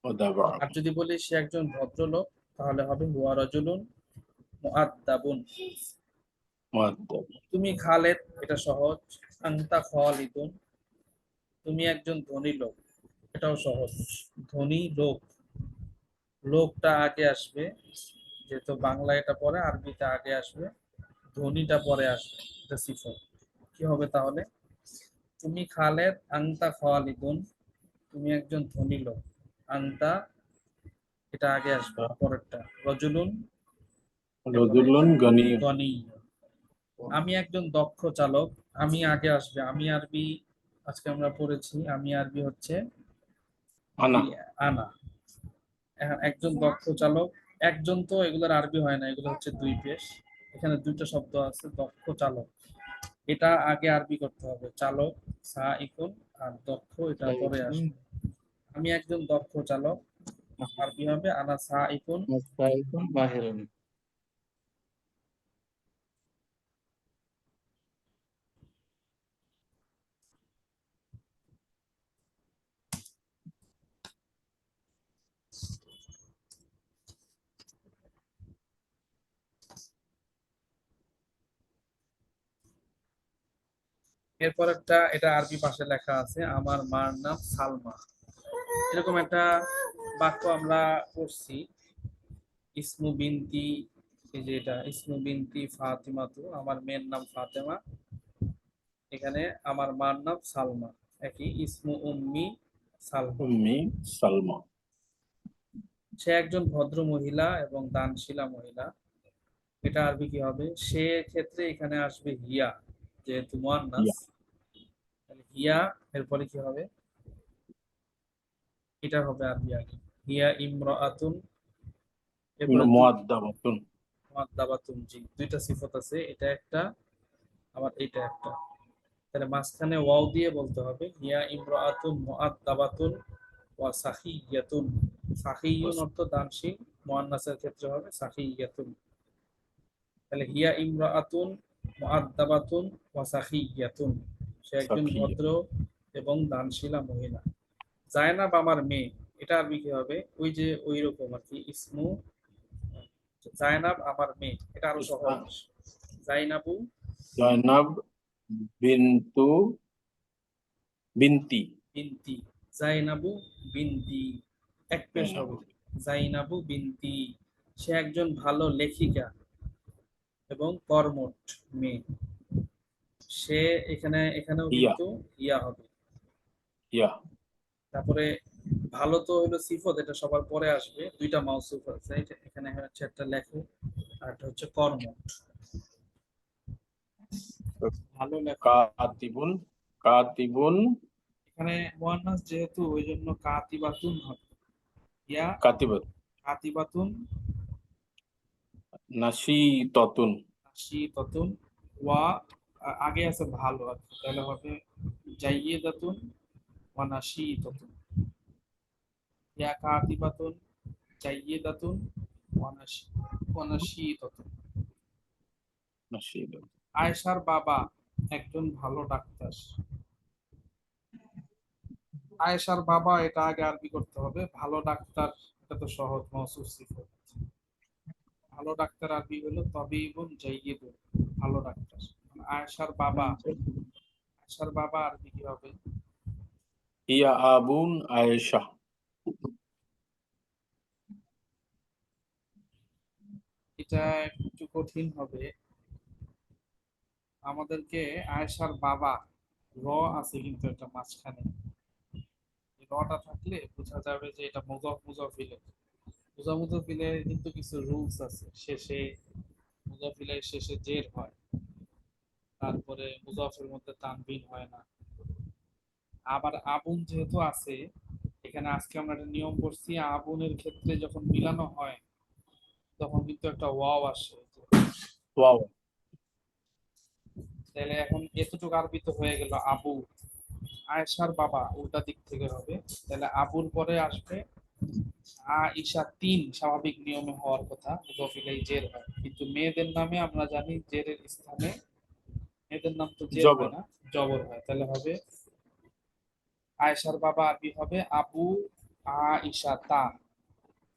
মোদাবা আর যদি বলি সে একজন ভদ্রলোক, তাহলে হবে হুয়া রজুলুন মুআদ্দাবুন। মুআদ্দাব তুমি খালেদ, এটা সহজ। আনতা খালিদুন, তুমি একজন ধনী লোক, এটাও সহজ। ধনী লোক, লোকটা আগে আসবে, যেহেতু বাংলা এটা পরে, আরবিতে আগে আসবে, ধনীটা পরে আসবে, এটা সিফত। কি হবে তাহলে? তুমি খালেদ, আনতা খালিদুন, তুমি একজন ধনী লোক। আনতা এটা আগে আসবে, পরেরটা রজুলুন, এরপরে রজুলুন গনি গনি। আমি একজন দক্ষ চালক, আমি আগে আসবে। আমি আরবি আজকে আমরা পড়েছি, আমি আরবি হচ্ছে আনা আনা। এখন একজন দক্ষ চালক, একজন তো এগুলোর আরবি হয় না, এগুলো হচ্ছে দুই পেশ। এখানে দুইটা শব্দ আছে, দক্ষ চালক, এটা আগে আরবি করতে হবে, চালক সা ইকুন, আর দক্ষ এটা পরে আসবে। আমি একজন দক্ষ চালক, আরবি হবে আনা সা ইকুন। মুস্তাইকুন মাহিরুন। এরপর একটা, এটা আরবি পাশে লেখা আছে, আমার মার নাম সালমা। এরকম একটা বাক্য আমরা পড়ছি, ইসমু বিনতি, এই যে এটা ইসমু বিনতি ফাতিমা, তো আমার মেয়ের নাম ফাতেমা। এখানে আমার মার নাম সালমা, একই। ইসমু উম্মি সালমা। উম্মি সালমা সে একজন ভদ্র মহিলা এবং দানশীলা মহিলা, এটা আরবি কি হবে? সে ক্ষেত্রে এখানে আসবে হিয়া, যেহেতু মুয়ান্নাস। ইয়া তাহলে হিয়া, এরপরে কি হবে? এটা হবে আরবি আগে, হিয়া ইমরাআতুন। এরপরে মুআদ্দাবাতুন মুআদ্দাবাতুন, জি, দুইটা সিফত আছে, এটা একটা, আবার এটা একটা। তাহলে মাঝখানে ওয়াও দিয়ে বলতে হবে, হিয়া ইমরাআতুন মুআদ্দাবাতুন ওয়া সাখিয়াতুন। সাখিয়ুন অর্থ দানশীল, মুয়ান্নাসের ক্ষেত্রে হবে সাখিয়াতুন। তাহলে হিয়া ইমরাআতুন মুআদ্দাবাতুন ওয়া সাখিয়াতুন, সে একজন সাকিয়া ভদ্র এবং দানশীলা মহিলা। জায়নাব আমার মেয়ে, এটা আরবি কি হবে? ওই যে ওই রকম আর কি, ইসমু জায়নাব আমার মেয়ে, এটা আরো সহজ। জাইনাবু জয়নাব বিনতু বিনতি বিনতি, জাইনাবু বিনতি, এক পেশ হবে, জাইনাবু বিনতি। সে একজন ভালো লেখিকা এবং কর্মঠ মেয়ে। সে এখানেও ইয়া কিন্তু ইয়া হবে। ইয়া তারপরে ভালো তো হলো সিফত, এটা সবার পরে আসবে, দুইটা মাউসুফ আছে, এখানে হচ্ছে একটা লেখো, আর একটা হচ্ছে কর্মঠ। ভালো লেখো, কাতিবুন কাতিবুন এখানে মুয়ান্নাস যেহেতু, ওই জন্য কাতিবাতুন হবে। ইয়া কাতিবাত কাতিবাতুন, নাশিতাতুন নাশিতাতুন। ওয়া আগে আছে ভালো আর কি, তাহলে হবে জাইয়িদাতুন ওয়া নাশিতাতুন। ইয়া কাতিবাতুন জাইয়িদাতুন ওয়া নাশিতাতুন। নাশিদাতুন আয়েশার বাবা একজন ভালো ডাক্তার। আয়েশার বাবা, এটা আগে আরবি করতে হবে। ভালো ডাক্তার, এটা তো সহজ, মওসুফ সিফত। ভালো ডাক্তার আরবি হলো তাবিবুন জাইয়িদুন, ভালো ডাক্তার। আয়েশার বাবা, আয়েশার বাবা আরবি কি হবে? ইয়া আবুন আয়েশা এটা একটু কঠিন হবে আমাদেরকে। আয়েশার বাবা, র আছে কিন্তু একটা মাঝখানে, এই রটা থাকলে বোঝা যাবে যে এটা মুজাফ মুজাফিলের। মুজাফ মুজাফিলের কিন্তু কিছু রুলস আছে, শেষে মুজাফিলের শেষে জের হয়, তারপরে মুজাফের মধ্যে তানবিন হয় না। আবার আবুন যেহেতু আছে, এখানে আজকে আমরা একটা নিয়ম করছি, আবুনের ক্ষেত্রে যখন মিলানো হয় তখন কিন্তু একটা ওয়াও আসে। ওয়াও। তাহলে এখন এতটুকু আরবিত হয়ে গেল আবু। আয়েশার বাবা উল্টা দিক থেকে হবে, তাহলে আবুর পরে আসবে আয়েশা, তিন স্বাভাবিক নিয়মে হওয়ার কথা, মুজাফিলাই জের হয়, কিন্তু মেয়েদের নামে আমরা জানি জেরের স্থানে মেয়েদের নাম তো জের জবর। হয় না, জবর হয়। তাহলে হবে আয়েশার বাবা আরবি হবে আবু আয়েশা তা,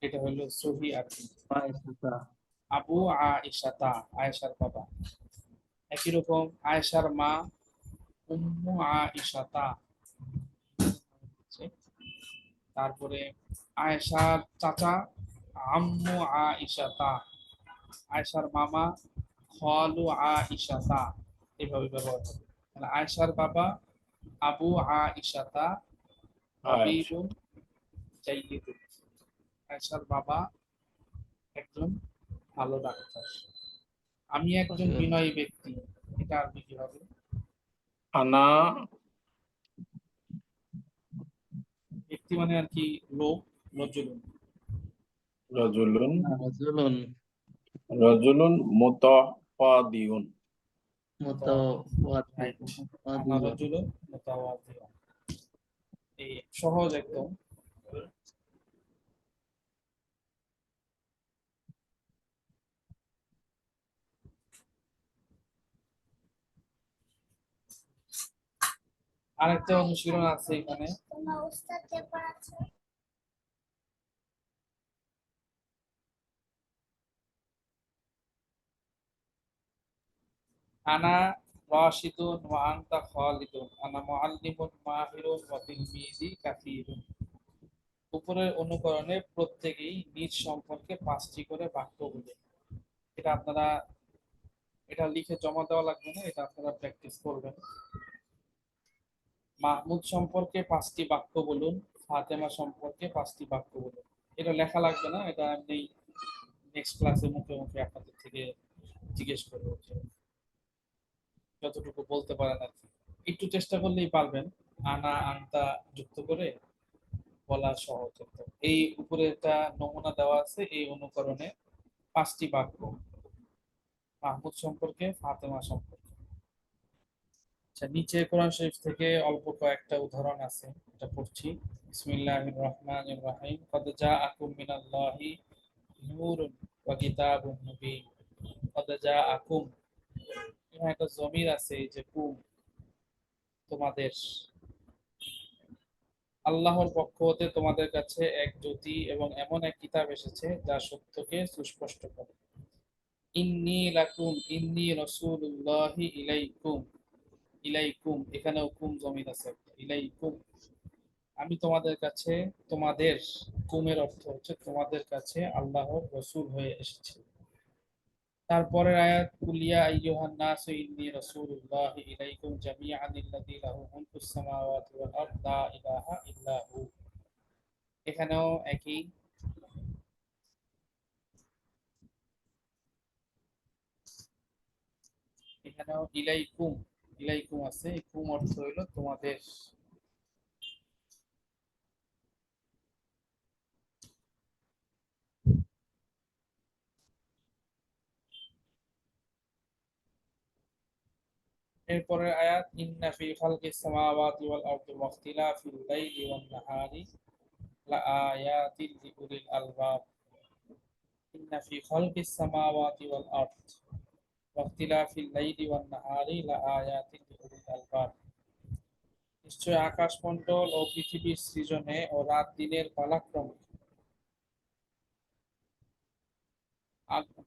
এটা হলো সহি আরবি, আয়েশা। আবু আয়েশা তা, আয়েশার বাবা। একই রকম আয়েশার মা উম্মু আয়েশা তা। তারপরে আয়েশার চাচা আম্মু আয়েশা তা, আয়েশার মামা খালু আয়েশা তা, এভাবে ব্যবহার হবে। তাহলে আয়েশার বাবা আবু আয়েশা তা আচ্ছা। হাবিবুন জাইয়িদুন, আয়েশার বাবা একজন ভালো ডাক্তার। আমি একজন বিনয়ী ব্যক্তি, এটা আরবি কি হবে? আনা ব্যক্তি মানে আর কি লোক, রজুলুন। রাজুলুন। রাজুলুন রাজুলুন মুতাওয়াদিউন। আনা রজুলুন মুতাওয়াদিউন। এই সহজ একদম। আরেকটা অনুশীলন আছে এখানে, আনা রাশিদুন ওয়া আনতা খালিদুন, আনা মুআল্লিমুন মাহিরুন ওয়া তিলমিজি কাসীরুন। উপরের অনুকরণে প্রত্যেকেই নিজ সম্পর্কে 5টি করে বাক্য বলে। এটা আপনারা, এটা লিখে জমা দেওয়া লাগবে না, এটা আপনারা প্র্যাকটিস করবেন। মাহমুদ সম্পর্কে 5টি বাক্য বলুন, ফাতেমা সম্পর্কে 5টি বাক্য বলুন। এটা লেখা লাগবে না, এটা আপনি নেক্সট ক্লাসে মুখে মুখে আপনাদের থেকে জিজ্ঞেস করবো যে যতটুকু বলতে পারেন আর কি, একটু চেষ্টা করলেই পারবেন। আনা আনতা যুক্ত করে বলা সহজ একদম। এই উপরে একটা নমুনা দেওয়া আছে, এই অনুকরণে 5টি বাক্য মাহমুদ সম্পর্কে, ফাতেমা সম্পর্কে। আচ্ছা, নিচে কোরআন শরীফ থেকে অল্প কয়েকটা উদাহরণ আছে, এটা পড়ছি। বিসমিল্লাহির রহমানির রহিম। কদ জাআকুম মিনাল্লাহি নূরুন ওয়া কিতাবুম মুবিন। কদ জাআকুম, এখানে একটা জমির আছে, এই যে কুম, তোমাদের, আল্লাহর পক্ষ হতে তোমাদের কাছে এক জ্যোতি এবং এমন এক কিতাব এসেছে যা সত্যকে সুস্পষ্ট করে। ইন্নী লাকুম, ইন্নী রাসূলুল্লাহি ইলাইকুম, ইলাইকুম এখানে হুকুম জমির আছে একটা, ইলাইকুম, আমি তোমাদের কাছে, তোমাদের, কুমের অর্থ হচ্ছে তোমাদের কাছে আল্লাহর রাসূল হয়ে এসেছি। তারপরের আয়াত, কুলিয়া আইয়ুহান নাসু ইন্নী রাসূলুল্লাহি ইলাইকুম জামিআন আল্লাযী লাহু মুলকুস সামাওয়াতি ওয়াল আরদ লা ইলাহা ইল্লা হু। এখানেও একই, এখানেও ইলাইকুম, ইলাইকুম আছে, এই কুম অর্থ হইল তোমাদের। এরপরের আয়াত, ইন্না ফি খালকিস সামাওয়াতি ওয়াল আরদি ওয়া ইখতিলাফিল লাইলি ওয়ান নাহারি লাআয়াতিন লিউলিল আলবাব। ইন্না ফি খালকিস সামাওয়াতি ওয়াল আরদ ওয়া ইখতিলাফিল লাইলি ওয়ান নাহারি লাআয়াতিন লিউলিল আলবাব। নিশ্চয় আকাশমণ্ডল ও পৃথিবীর সৃজনে ও রাত দিনের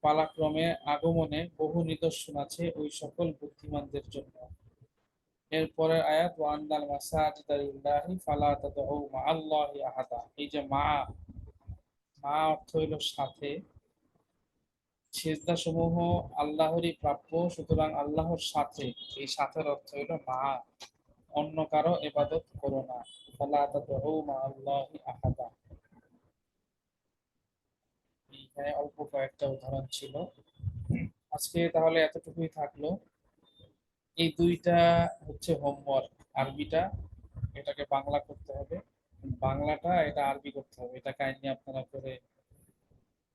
পালাক্রমে আগমনে বহু নিদর্শন আছে ওই সকল বুদ্ধিমানদের জন্য। এরপরের আয়াত, ওয়া আন্নাল মাসাজিদা লিল্লাহি ফালা তাদউ মাআল্লাহি আহাদা। এই যে মা, মা অর্থ হইল সাথে, সিজদা সমূহ আল্লাহরই প্রাপ্য, সুতরাং আল্লাহর সাথে, এই সাথের অর্থ হইল মা। অন্য কারো ইবাদত করো না। ফালা তাদউ মা আল্লাহি আহাদা। এইখানে অল্প কয়েকটা উদাহরণ ছিল। আজকে তাহলে এতটুকুই থাকলো। এই দুইটা হচ্ছে হোমওয়ার্ক। আরবিটা এটাকে বাংলা করতে হবে, বাংলাটা এটা আরবি করতে হবে। এটা কাইন্ডলি আপনারা করে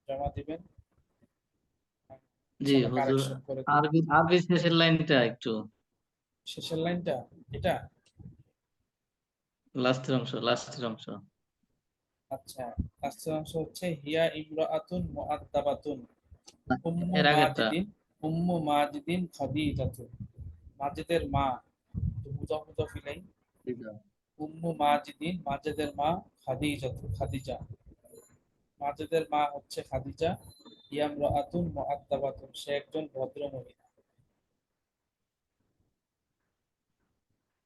জমা দিবেন, জি ইনশাআল্লাহ হুজুর, কারেকশন করে দিবেন। আরবি আরবি শেষের লাইনটা একটু, শেষের লাইনটা এটা। লাস্টের অংশ। আচ্ছা, লাস্টের অংশ হচ্ছে হিয়া ইমরাআতুন মুআদ্দাবাতুন উম্মু এর আগেরটা মাজিদিন, উম্মু মাজিদিন খাদিজাতুন। মাজিদের মা, মুদাফ মুদাফ ইলাইহি, উম্মু মাজিদিন মাজিদের মা খাদিজাতুন, খাদিজা। মাজিদের মা হচ্ছে খাদিজা। হিয়া ইমরাআতুন মুআদ্দাবাতুন, সে একজন ভদ্র মহিলা।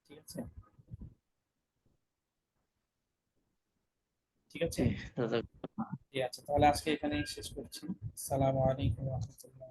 ঠিক আছে, ঠিক আছে। জি, ঠিক আছে, তাহলে আজকে এখানেই শেষ করছি। আসসালামু আলাইকুম ওয়া রাহমাতুল্লাহ।